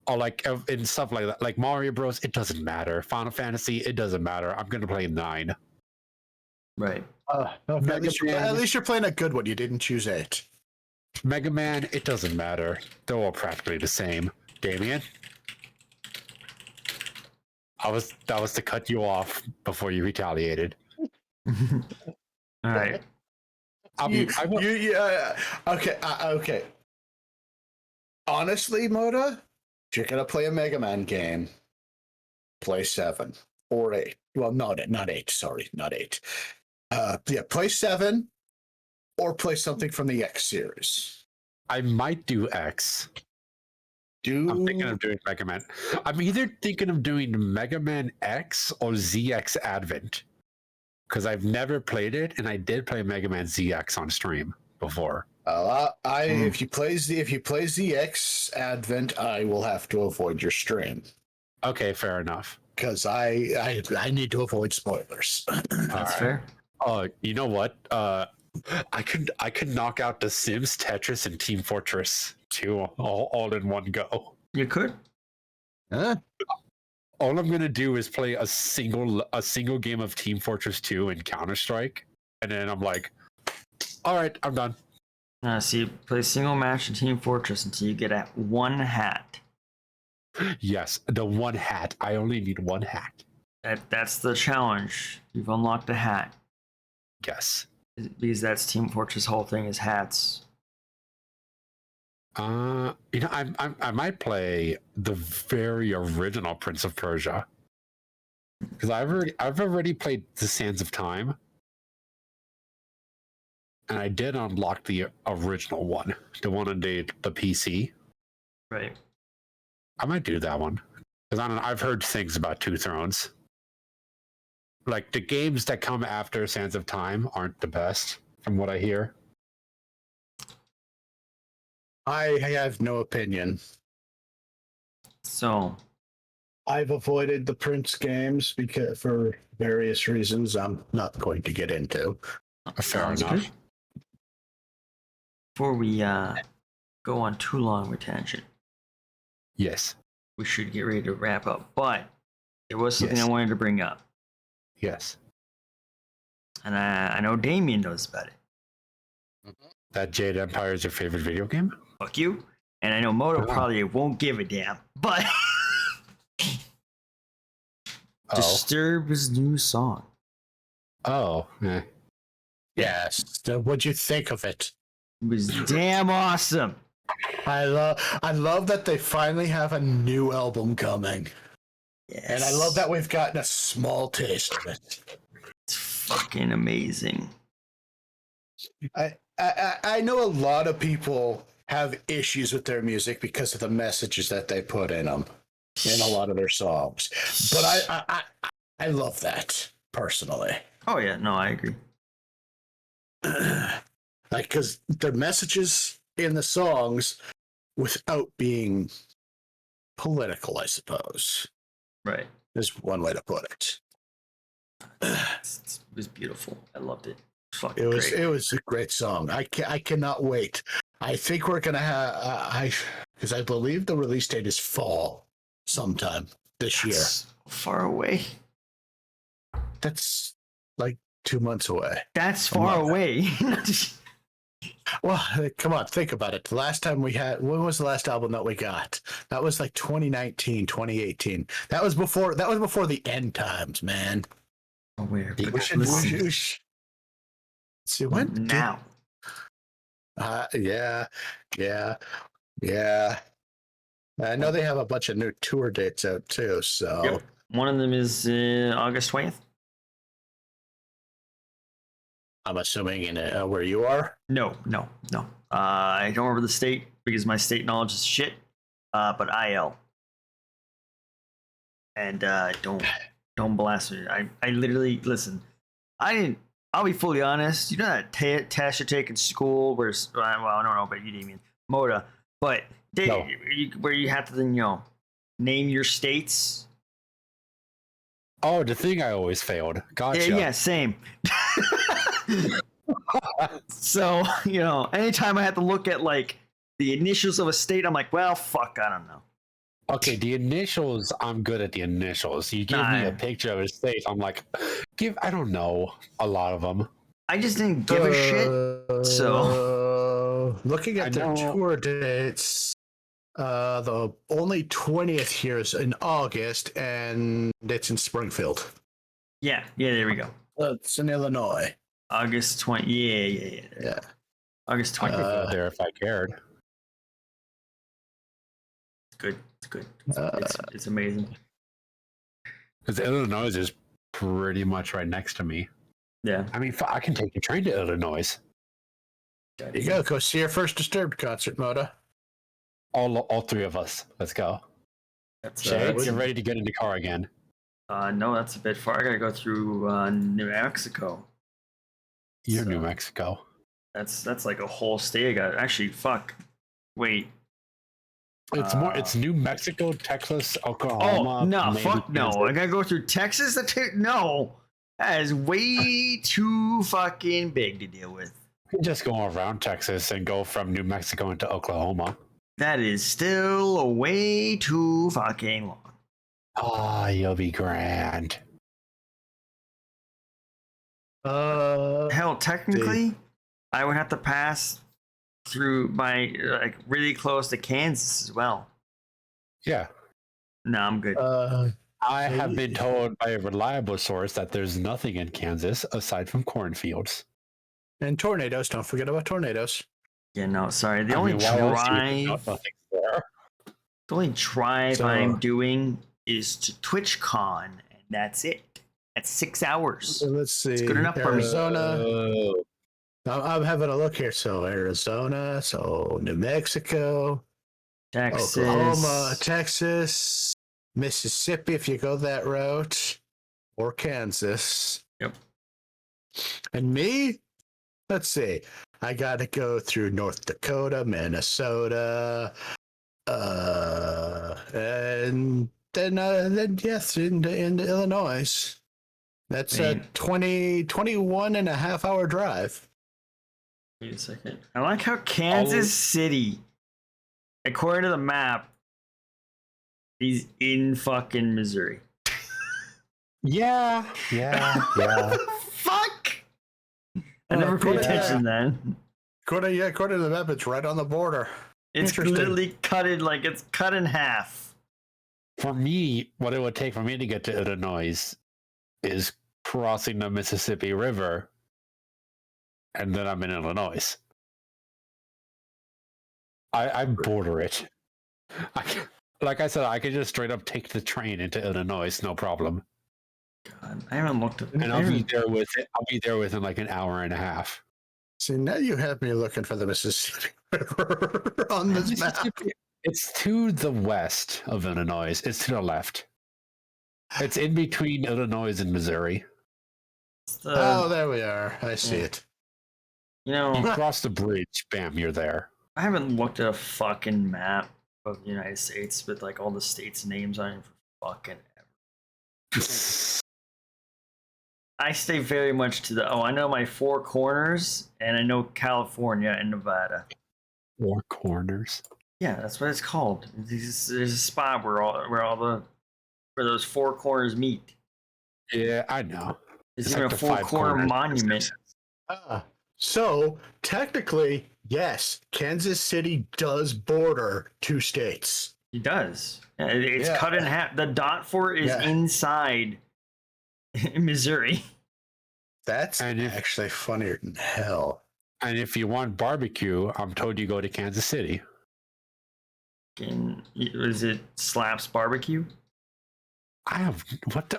Or like in stuff like that, like Mario Bros. It doesn't matter. Final Fantasy, it doesn't matter. I'm gonna play 9. Right. Okay. At least you're playing a good one. You didn't choose 8. Mega Man, it doesn't matter. They're all practically the same. Damien, that was to cut you off before you retaliated. All right. Okay. Honestly, Moda, if you're gonna play a Mega Man game, play 7 or 8. Well, not 8. Sorry, not 8. Play 7 or play something from the X series. I might do X. I'm thinking of doing Mega Man. I'm either thinking of doing Mega Man X or ZX Advent, because I've never played it, and I did play Mega Man ZX on stream before. If you play ZX Advent, I will have to avoid your stream. Okay, fair enough. Because I need to avoid spoilers. That's fair. Oh, you know what? I could knock out The Sims, Tetris, and Team Fortress 2 all in one go. You could. Huh? All I'm gonna do is play a single game of Team Fortress 2 and Counter-Strike, and then I'm like, all right, I'm done. So you play single match in Team Fortress until you get at 1 hat. Yes, the 1 hat. I only need 1 hat. That's the challenge. You've unlocked a hat. Yes. Because that's Team Fortress' whole thing is hats. I might play the very original Prince of Persia, because I've already played The Sands of Time, and I did unlock the original one, the one on the PC. Right. I might do that one, because I've heard things about Two Thrones. Like, the games that come after Sands of Time aren't the best, from what I hear. I have no opinion. So I've avoided the Prince games because for various reasons I'm not going to get into. Fair sounds enough. good. Before we go on too long of a tangent, Yes. we should get ready to wrap up. But there was something Yes. I wanted to bring up, Yes. and I know Damien knows about it. That Jade Empire is your favorite video game? Fuck you. And I know Moto Oh. probably won't give a damn, but Disturbed's new song. Oh. Eh. Yes. What'd you think of it? It was damn awesome. I love that they finally have a new album coming. Yes. And I love that we've gotten a small taste of it. It's fucking amazing. I know a lot of people have issues with their music because of the messages that they put in them in a lot of their songs. But I love that personally. Oh yeah, no, I agree. Like, because their messages in the songs without being political, I suppose, Right. is one way to put it. It was beautiful. I loved it. Fucking It great. was a great song. I cannot wait. I think we're gonna have because I believe the release date is fall sometime this year. So far away. That's like 2 months away. That's far away. Well, come on, think about it. The last time when was the last album that we got? That was like 2019, 2018. That was before the end times, man. Aware, but We should see when now. Yeah. I know they have a bunch of new tour dates out too. So Yep. One of them is August 20th. I'm assuming in where you are. No. I don't remember the state because my state knowledge is shit. But IL. And don't blast me. I literally listen. I'll be fully honest. You know that test you take in school, where well, I don't know about you, Damien, Moda, but No. where you have to name your states. Oh, the thing I always failed. Gotcha. Yeah, same. So anytime I have to look at like the initials of a state, I'm like, well, fuck, I don't know. Okay, the initials, I'm good at the initials. You give me a picture of a state, I'm like, I don't know a lot of them. I just didn't give a shit. So looking at their tour dates, the only 20th here is in August, and it's in Springfield. yeah, there we go. It's in Illinois. August 20. Yeah. August 20th. Go there if I cared. It's good. It's amazing. Because Illinois is pretty much right next to me. Yeah. I mean, I can take the train to Illinois. There you go see your first Disturbed concert, Moda. All three of us. Let's go. That's Shades, you're ready to get in the car again. No, that's a bit far. I gotta go through New Mexico. You're New Mexico. That's like a whole state. I got actually. Fuck. Wait. It's more. It's New Mexico, Texas, Oklahoma. Oh no! maybe Fuck no! Kansas. I gotta go through Texas. No, that is way too fucking big to deal with. You can just go around Texas and go from New Mexico into Oklahoma. That is still way too fucking long. Ah, you'll be grand. Hell, technically, I would have to pass through like really close to Kansas as well. Yeah. No, I'm good. I have been told by a reliable source that there's nothing in Kansas aside from cornfields. And tornadoes. Don't forget about tornadoes. Yeah, no, sorry. The I only mean, why else do you drive, know nothing's there? the only drive So- I'm doing is to TwitchCon, and that's it. That's 6 hours. So let's see. It's good enough for me. Arizona. Oh, I'm having a look here. So Arizona, so New Mexico, Texas, Oklahoma, Texas, Mississippi, if you go that route, or Kansas. Yep. And me, let's see. I got to go through North Dakota, Minnesota, and then yes, into Illinois. That's a 21 and a half hour drive. Wait a second. I like how Kansas City, according to the map, is in fucking Missouri. Yeah. Fuck! I never paid attention then. According to the map, it's right on the border. It's literally cut in half. For me, what it would take for me to get to Illinois is crossing the Mississippi River, and then I'm in Illinois. I border it. Like I said, I could just straight up take the train into Illinois, no problem. God, I haven't looked at. And I'll be there within like an hour and a half. See, now you have me looking for the Mississippi River on this map. It's to the west of Illinois. It's to the left. It's in between Illinois and Missouri. Oh, there we are. I see it. You know, You cross the bridge, bam, you're there. I haven't looked at a fucking map of the United States with like all the states' names on it for fucking ever. I stay very much to the. I know my four corners, and I know California and Nevada. Four corners. Yeah, that's what it's called. There's a spot where those four corners meet. Yeah, I know. It's It's even like a the five four-corner corners. monument. So technically, yes, Kansas City does border two states. It does. It's cut in half. The dot for it is inside Missouri. That's actually funnier than hell. And if you want barbecue, I'm told you go to Kansas City. Is it Slaps Barbecue? I have what?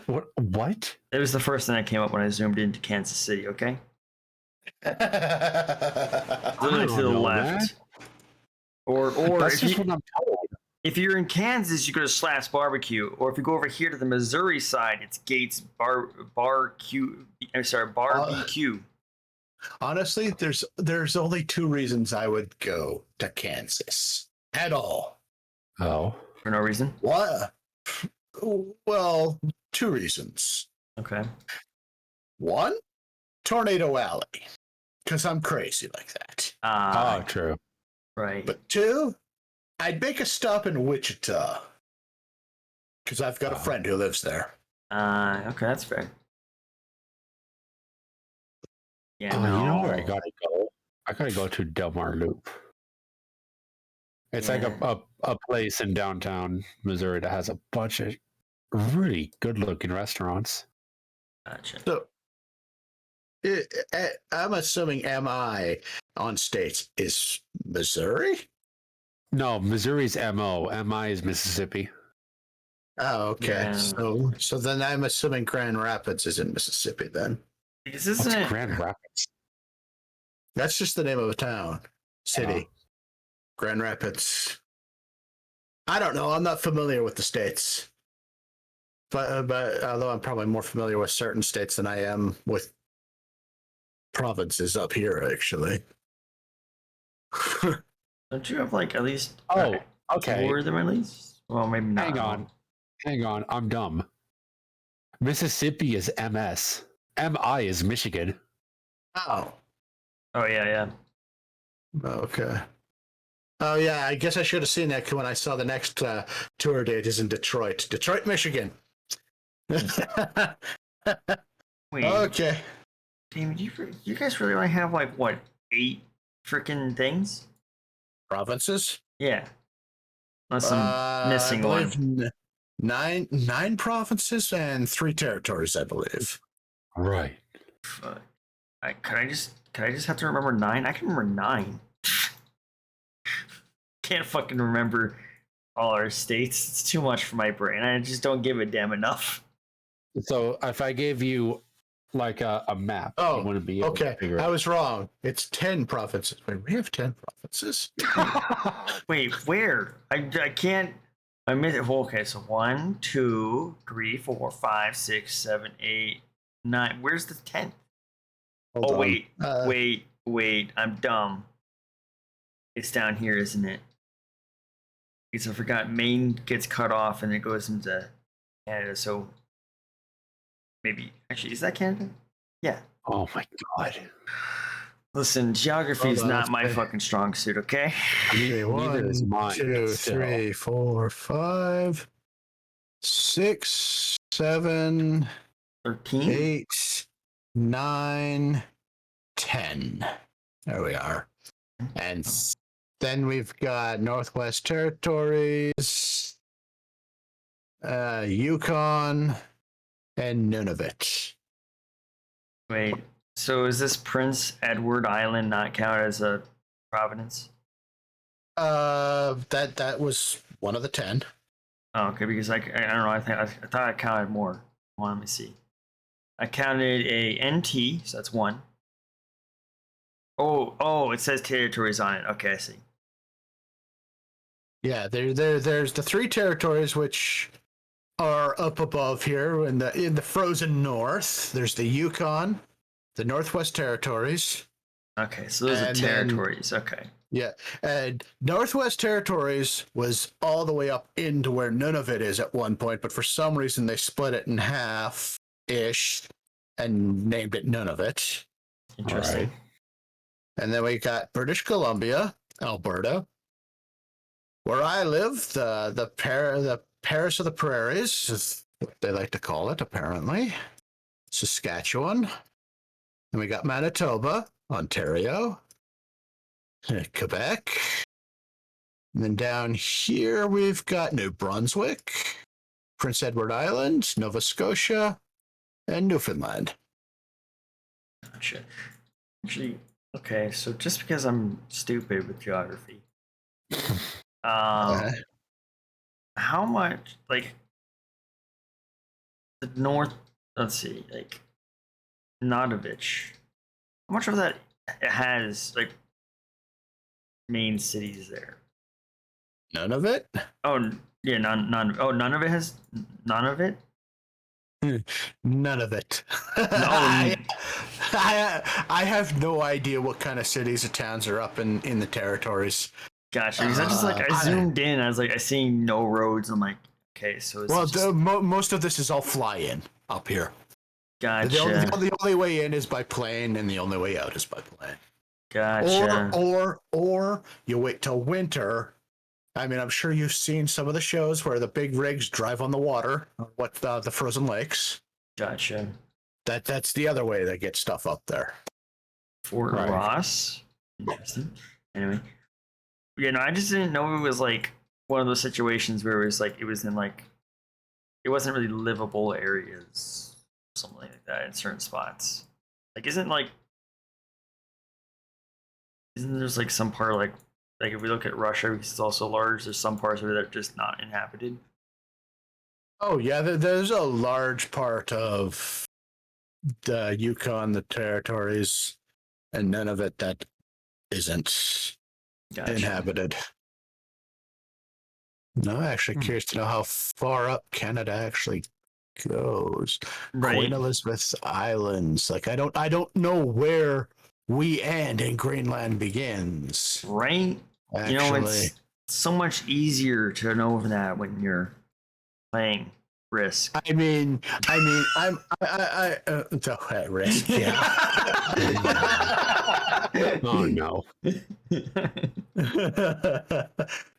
It was the first thing that came up when I zoomed into Kansas City. Okay, literally to the left. Or That's just what I'm told. if you're in Kansas, you go to Slaps Barbecue, or if you go over here to the Missouri side, it's Gates Barbecue. Honestly, there's only two reasons I would go to Kansas at all. Oh, For no reason. What? Well, two reasons. Okay. One, Tornado Alley, because I'm crazy like that. True. Right. But two, I'd make a stop in Wichita, because I've got a friend who lives there. Okay, that's fair. Yeah, You know where I gotta go? I gotta go to Del Mar Loop. It's like a place in downtown Missouri that has a bunch of really good-looking restaurants. Gotcha. So, I'm assuming MI on states is Missouri? No, Missouri's MO. MI is Mississippi. Oh, okay. Yeah. So then I'm assuming Grand Rapids is in Mississippi then. Because What's isn't it? Grand Rapids? That's just the name of a town, city. Grand Rapids. I don't know. I'm not familiar with the states. But although I'm probably more familiar with certain states than I am with provinces up here, actually. Don't you have like at least? Okay. Four of them at least. Well, maybe not. Hang on. I'm dumb. Mississippi is MS. MI is Michigan. Oh. Oh yeah. Okay. Oh yeah, I guess I should have seen that when I saw the next tour date is in Detroit, Michigan. Wait. Okay. Damn, you guys really only have like what 8 freaking things? Provinces? Yeah. Unless I'm missing I one. believe nine provinces and 3 territories, I believe. Right. Fuck. Could I just have to remember 9? I can remember 9. Can't fucking remember all our states. It's too much for my brain. I just don't give a damn enough. So if I gave you like a map, you wouldn't be able to figure it I out. was wrong. It's 10 provinces. Wait, we have 10 provinces? Wait, where? I can't. I missed it. Well, okay, so 1, 2, 3, 4, 5, 6, 7, 8, 9. Where's the 10th? Hold on. Wait. Wait, I'm dumb. It's down here, isn't it? Because I forgot Maine gets cut off and it goes into Canada. So maybe actually is that Canada? Yeah. Oh my god. Listen, geography is not my fucking strong suit. Okay. Okay, One, is mine. 2, still. 3, 4, 5, 6, 7, 13. 8, 9, 10. There we are. And then we've got Northwest Territories, Yukon, and Nunavut. Wait. So is this Prince Edward Island not count as a province? That was one of the 10. Oh, okay. Because I don't know. I thought I counted more. Well, let me see. I counted a NT, so that's one. Oh, it says territories on it. Okay, I see. Yeah, there's the 3 territories which are up above here in the frozen north. There's the Yukon, the Northwest Territories. Okay, so those are And territories. Okay. Yeah, and Northwest Territories was all the way up into where Nunavut is at one point, but for some reason they split it in half-ish and named it Nunavut. Interesting. Alright. And then we got British Columbia, Alberta, where I live, the Paris of the Prairies is what they like to call it, apparently. Saskatchewan. And we got Manitoba, Ontario, Quebec. And then down here we've got New Brunswick, Prince Edward Island, Nova Scotia, and Newfoundland. Gotcha. Actually, okay, so just because I'm stupid with geography, how much, like, the north, let's see, like, Nunavut, how much of that has, like, main cities there? None of it? Oh, yeah, none of it has, none of it? None of it. No. I have no idea what kind of cities or towns are up in the territories. Gotcha. Because I just I zoomed in. I was like, I see no roads. I'm like, okay, so it's just... most of this is all fly-in up here. Gotcha. The only way in is by plane, and the only way out is by plane. Gotcha. Or you wait till winter. I mean, I'm sure you've seen some of the shows where the big rigs drive on the water, the frozen lakes. Gotcha. That's the other way they get stuff up there. Fort Ross. Interesting. Anyway, I just didn't know it was like one of those situations where it was like it was in like it wasn't really livable areas, something like that in certain spots. Like, isn't there's like some part like if we look at Russia, because it's also large, there's some parts of it that are just not inhabited. Oh yeah, there's a large part of the Yukon, the territories, and none of it that isn't inhabited. No, actually curious to know how far up Canada actually goes. Right. Queen Elizabeth Islands. Like I don't know where we end and Greenland begins. Right. Actually. It's so much easier to know that when you're playing Risk. I'm at Risk. Yeah. Oh no. Been a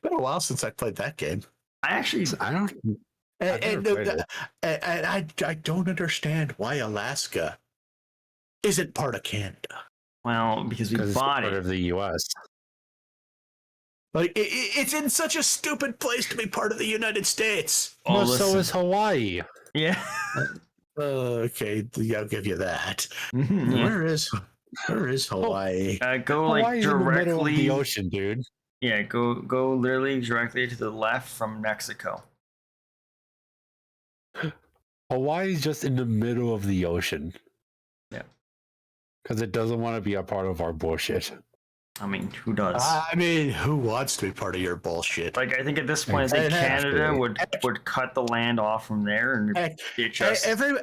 while since I played that game. I don't. And I don't understand why Alaska isn't part of Canada. Well, because we bought part of the U.S. Like it's in such a stupid place to be part of the United States. Well, so is Hawaii. Yeah. Okay, I'll give you that. Mm-hmm, yeah. Where is Hawaii? Go like Hawaii's directly in the middle of the ocean, dude. Yeah, go literally directly to the left from Mexico. Hawaii's just in the middle of the ocean. Yeah. Because it doesn't want to be a part of our bullshit. I mean, who does? I mean, who wants to be part of your bullshit? Like, I think at this point, I think Canada would cut the land off from there and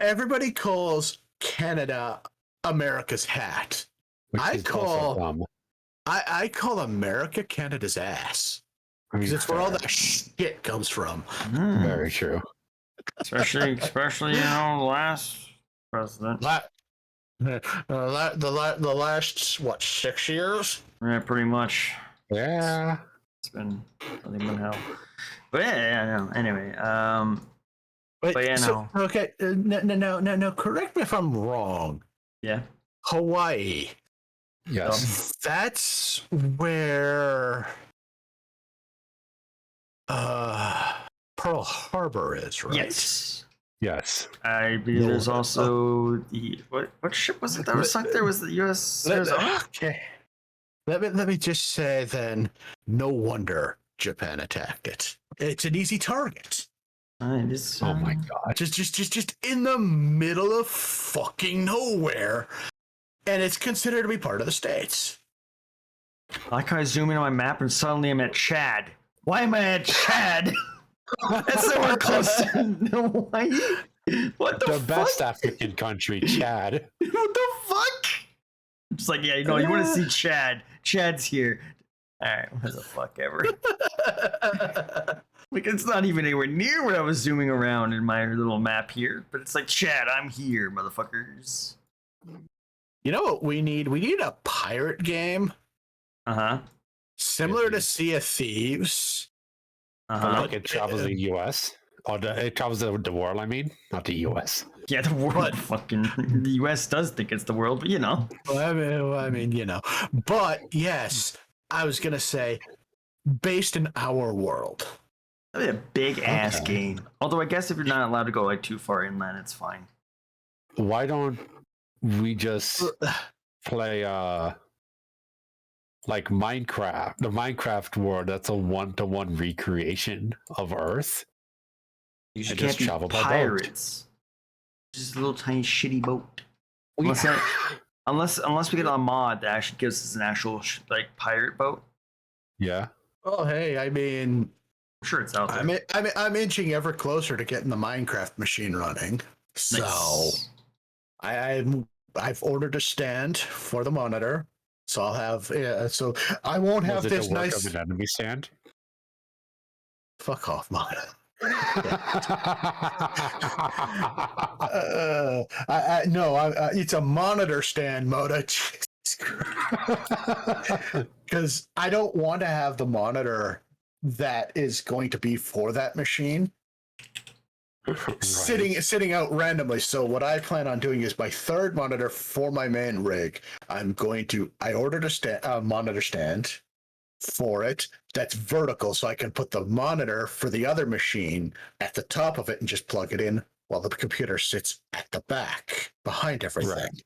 everybody calls Canada America's hat. which I is call- also dumb. I call America Canada's ass. Because it's where all that shit comes from. Very true. Especially the last president. The last, what, 6 years? Yeah, pretty much. Yeah. It's been nothing but hell. But yeah. Anyway, Wait, but yeah, no. Okay, no, correct me if I'm wrong. Yeah. Hawaii. Yes. That's where Pearl Harbor is, right? Yes. Yes. I believe there's also the what ship was it that was sunk there? Was the U.S. Arizona? Okay. Let me just say then, no wonder Japan attacked it. It's an easy target. Oh my god. Just in the middle of fucking nowhere. And it's considered to be part of the States. I like how I zoom in on my map and suddenly I'm at Chad. Why am I at Chad? That's somewhere close to Hawaii. What the fuck? Best African country, Chad. What the fuck? It's like, yeah, you want to see Chad. Chad's here. Alright, what the fuck ever. Like, it's not even anywhere near where I was zooming around in my little map here. But it's like, Chad, I'm here, motherfuckers. You know what we need? We need a pirate game. Uh-huh. Similar to Sea of Thieves. Like it travels the US. Or it travels the world, I mean. Not the US. Yeah, the world the US does think it's the world, but you know. Well, I mean, you know. But yes, I was going to say, based in our world. That'd be a big ass game. Although I guess if you're not allowed to go like too far inland, it's fine. Why don't we just play like Minecraft, the Minecraft world? That's a 1-to-1 recreation of Earth. You And can't just be travel by boat. pirates. Just a little tiny shitty boat. Unless we get a mod that actually gives us an actual like pirate boat. Yeah. Oh, hey, I mean, I'm sure it's out there. I'm inching ever closer to getting the Minecraft machine running. So Nice. I've ordered a stand for the monitor. So I'll have so I won't have this nice of an enemy stand. Fuck off, monitor. It's a monitor stand, Moda. Because I don't want to have the monitor that is going to be for that machine sitting out randomly. So what I plan on doing is my third monitor for my main rig. I ordered a monitor stand for it that's vertical, so I can put the monitor for the other machine at the top of it and just plug it in while the computer sits at the back behind everything. Right.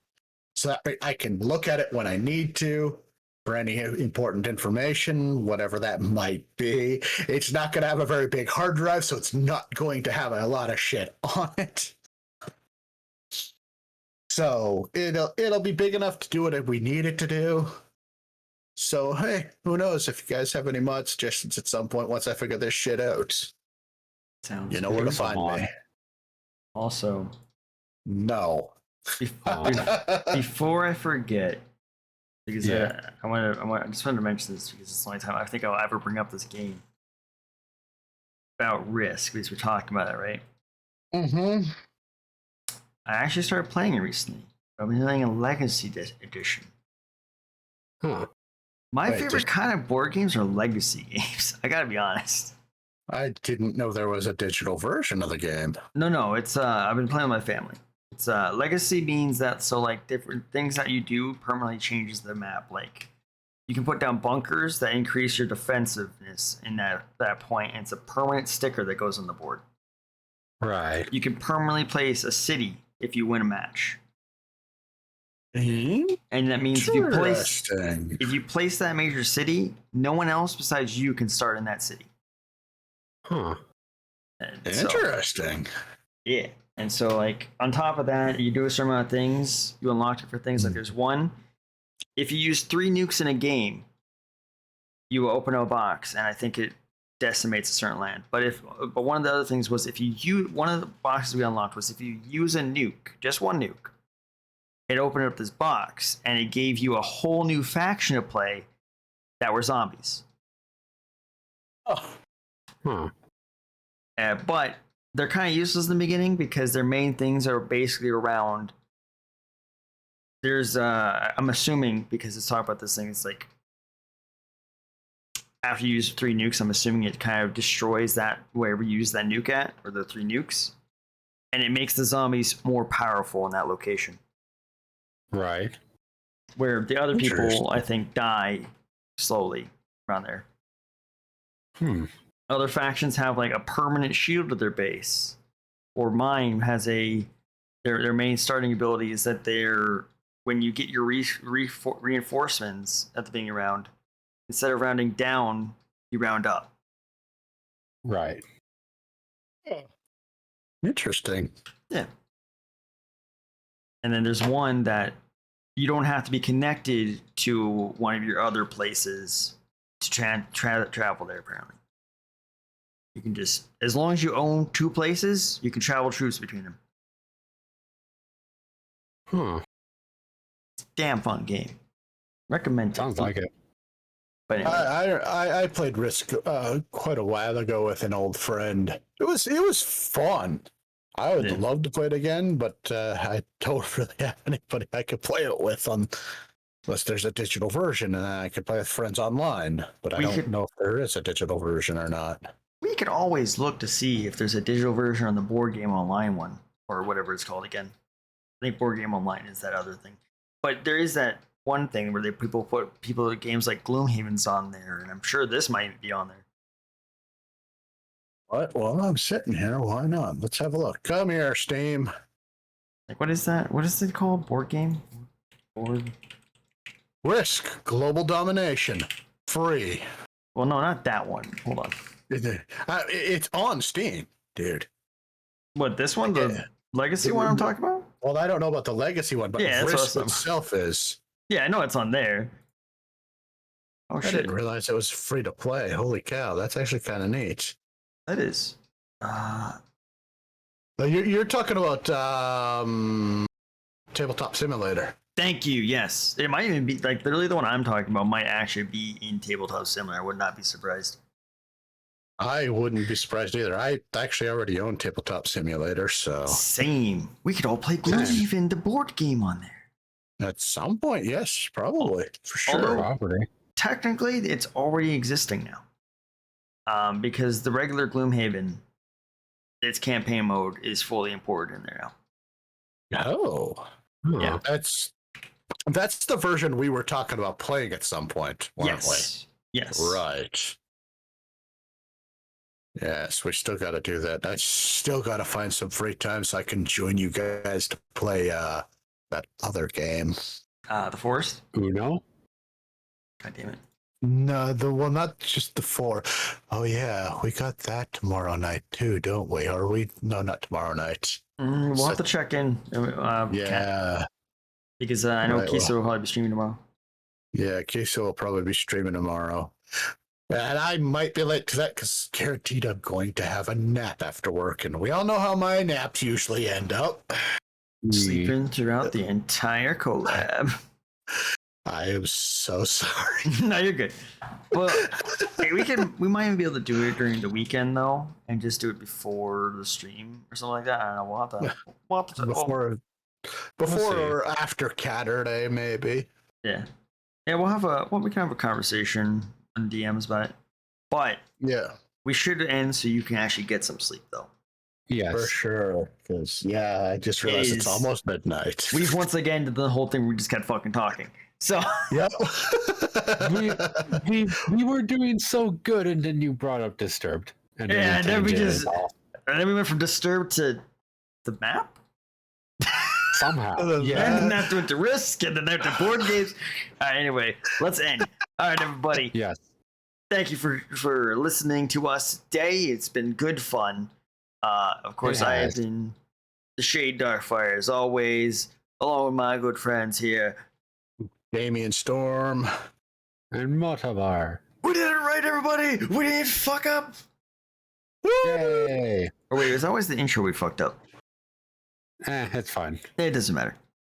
So that I can look at it when I need to for any important information, whatever that might be. It's not going to have a very big hard drive, so it's not going to have a lot of shit on it. So it'll be big enough to do what we need it to do. So, hey, who knows if you guys have any mod suggestions at some point once I figure this shit out. Sounds you know where to find me. Also, no. Before I forget, because I just wanted to mention this because it's the only time I think I'll ever bring up this game about Risk, because we're talking about it, right? Mm-hmm. I actually started playing it recently. I've been playing a Legacy Edition. Huh. My favorite kind of board games are legacy games. I gotta be honest. I didn't know there was a digital version of the game. No. It's I've been playing with my family. It's legacy means that different things that you do permanently changes the map. Like you can put down bunkers that increase your defensiveness in that point, and it's a permanent sticker that goes on the board. Right. You can permanently place a city if you win a match. Mm-hmm. And that means if you place that major city, no one else besides you can start in that city. Huh. Interesting. Yeah. And so, like, on top of that, you do a certain amount of things. You unlock it for things like there's one. If you use 3 nukes in a game, you open a box, and I think it decimates a certain land. But one of the other things was one of the boxes we unlocked was if you use a nuke, just one nuke, it opened up this box and it gave you a whole new faction to play that were zombies. Oh. But they're kind of useless in the beginning because their main things are basically around. There's, I'm assuming, because it's talking about this thing, it's like after you use 3 nukes, I'm assuming it kind of destroys that wherever you use that nuke at, or the 3 nukes, and it makes the zombies more powerful in that location. Right. Where the other people, I think, die slowly around there. Other factions have like a permanent shield to their base, or mine has their main starting ability is that when you get your reinforcements at the beginning of round, instead of rounding down, you round up. Right. Interesting. Yeah. And then there's one that you don't have to be connected to one of your other places to travel there, apparently. You can just, as long as you own 2 places, you can travel troops between them. Damn fun game. Recommend it. Sounds like it. But anyway. I played Risk quite a while ago with an old friend. It was fun. I would love to play it again, but I don't really have anybody I could play it with unless there's a digital version, and I could play with friends online. But I don't know if there is a digital version or not. We could always look to see if there's a digital version on the Board Game Online one, or whatever it's called again. I think Board Game Online is that other thing. But there is that one thing where people put games like Gloomhaven's on there, and I'm sure this might be on there. What? Well, I'm sitting here. Why not? Let's have a look. Come here, Steam. Like, what is that? What is it called? Board game? Board? Risk Global Domination. Free. Well, no, not that one. Hold on. It's on Steam, dude. What, this one? The Legacy one I'm talking about? Well, I don't know about the Legacy one, but Risk itself is. Yeah, I know it's on there. Oh, shit. I didn't realize it was free to play. Holy cow, that's actually kind of neat. That is. You're talking about Tabletop Simulator. Thank you. Yes, it might even be like literally the one I'm talking about might actually be in Tabletop Simulator. I would not be surprised. I wouldn't be surprised either. I actually already own Tabletop Simulator, so same. We could all play Gloomhaven, the board game, on there. At some point, yes, probably for sure. Although, technically, it's already existing now, because the regular Gloomhaven, its campaign mode is fully imported in there now. Oh, yeah, that's the version we were talking about playing at some point, weren't we? Yes. Right. Yes, we still got to do that. I still got to find some free time so I can join you guys to play that other game. The Forest? Uno? God damn it. No, not just the 4. Oh, yeah, we got that tomorrow night too, don't we? Or no, not tomorrow night. We'll have to check in. Yeah. Because I know Kiso will probably be streaming tomorrow. Yeah, Kiso will probably be streaming tomorrow. And I might be late to that because guaranteed I'm going to have a nap after work. And we all know how my naps usually end up. Sleeping throughout the entire collab. I am so sorry. No, you're good. Well, hey, we might even be able to do it during the weekend though, and just do it before the stream or something like that. I don't know. We'll have to before or after Saturday, maybe. Yeah. Yeah, we can have a conversation on DMs about it. But yeah, we should end so you can actually get some sleep though. Yes. For sure. Because I just realized it's almost midnight. We've once again did the whole thing, we just kept fucking talking. So yep. we were doing so good, and then you brought up Disturbed. And then we went from Disturbed to the map. Somehow. Yeah. And then after went to Risk, and then after board games. All right, anyway, let's end. All right, everybody. Yes. Thank you for listening to us today. It's been good fun. Of course, I have been the Shade Darkfire as always, along with my good friends here, Damien Storm and Motavar. We did it right, everybody. We didn't fuck up. Yay! Or wait, it was always the intro we fucked up. It's fine. It doesn't matter.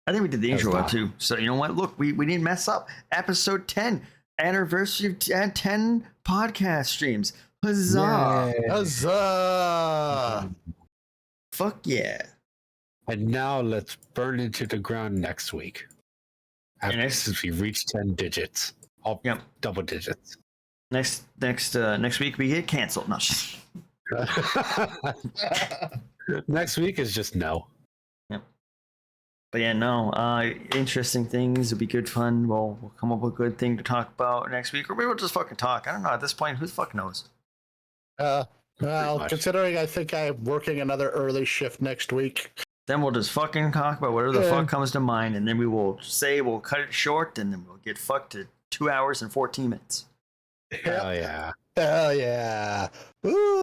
I think we did the That's intro not- too. So you know what? Look, we didn't mess up. Episode 10, anniversary of 10 podcast streams. Huzzah! Yay. Huzzah! Fuck yeah! And now let's burn into the ground next week. After next- since we reach 10 digits. All Yep. double digits. Next week we get canceled. No, Next week is just no. but yeah, no. Interesting things. It'll be good fun. We'll come up with a good thing to talk about next week, or maybe we'll just fucking talk. I don't know. At this point, who the fuck knows? Well, much. considering I think I'm working another early shift next week. Then we'll just fucking talk about whatever the Yeah. fuck comes to mind, and then we will say we'll cut it short, and then we'll get fucked to 2 hours and 14 minutes. Hell yeah. Hell yeah! Woo!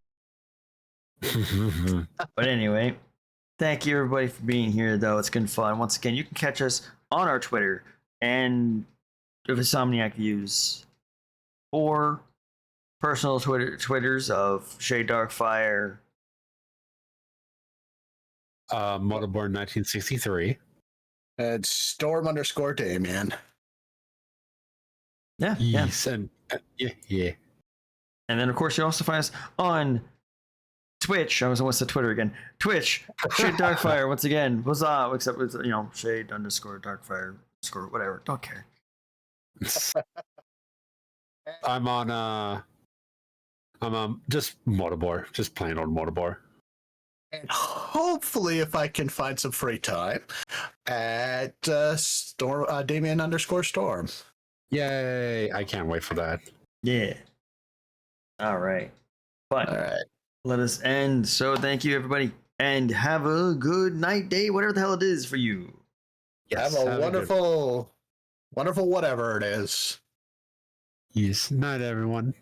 But anyway, thank you everybody for being here, though. It's been fun. Once again, you can catch us on our Twitter and of Insomniac Views, or personal Twitters of Shade Darkfire. Motorboard 1963. And Storm_Damien. Yeah. Yes, and yeah. And then, of course, you also find us on Twitch. What's the Twitter again? Twitch, Shade Darkfire, once again. What's up? Except with, Shade_Darkfire, whatever. Don't care. I'm on just Motorboard, just plain old Motorboard. And hopefully, if I can find some free time, at Damien_Storm. Yay! I can't wait for that. Yeah. All right. But All right. let us end. So thank you, everybody. And have a good night, day, whatever the hell it is for you. Yes, Have a good- wonderful whatever it is. Yes, night everyone.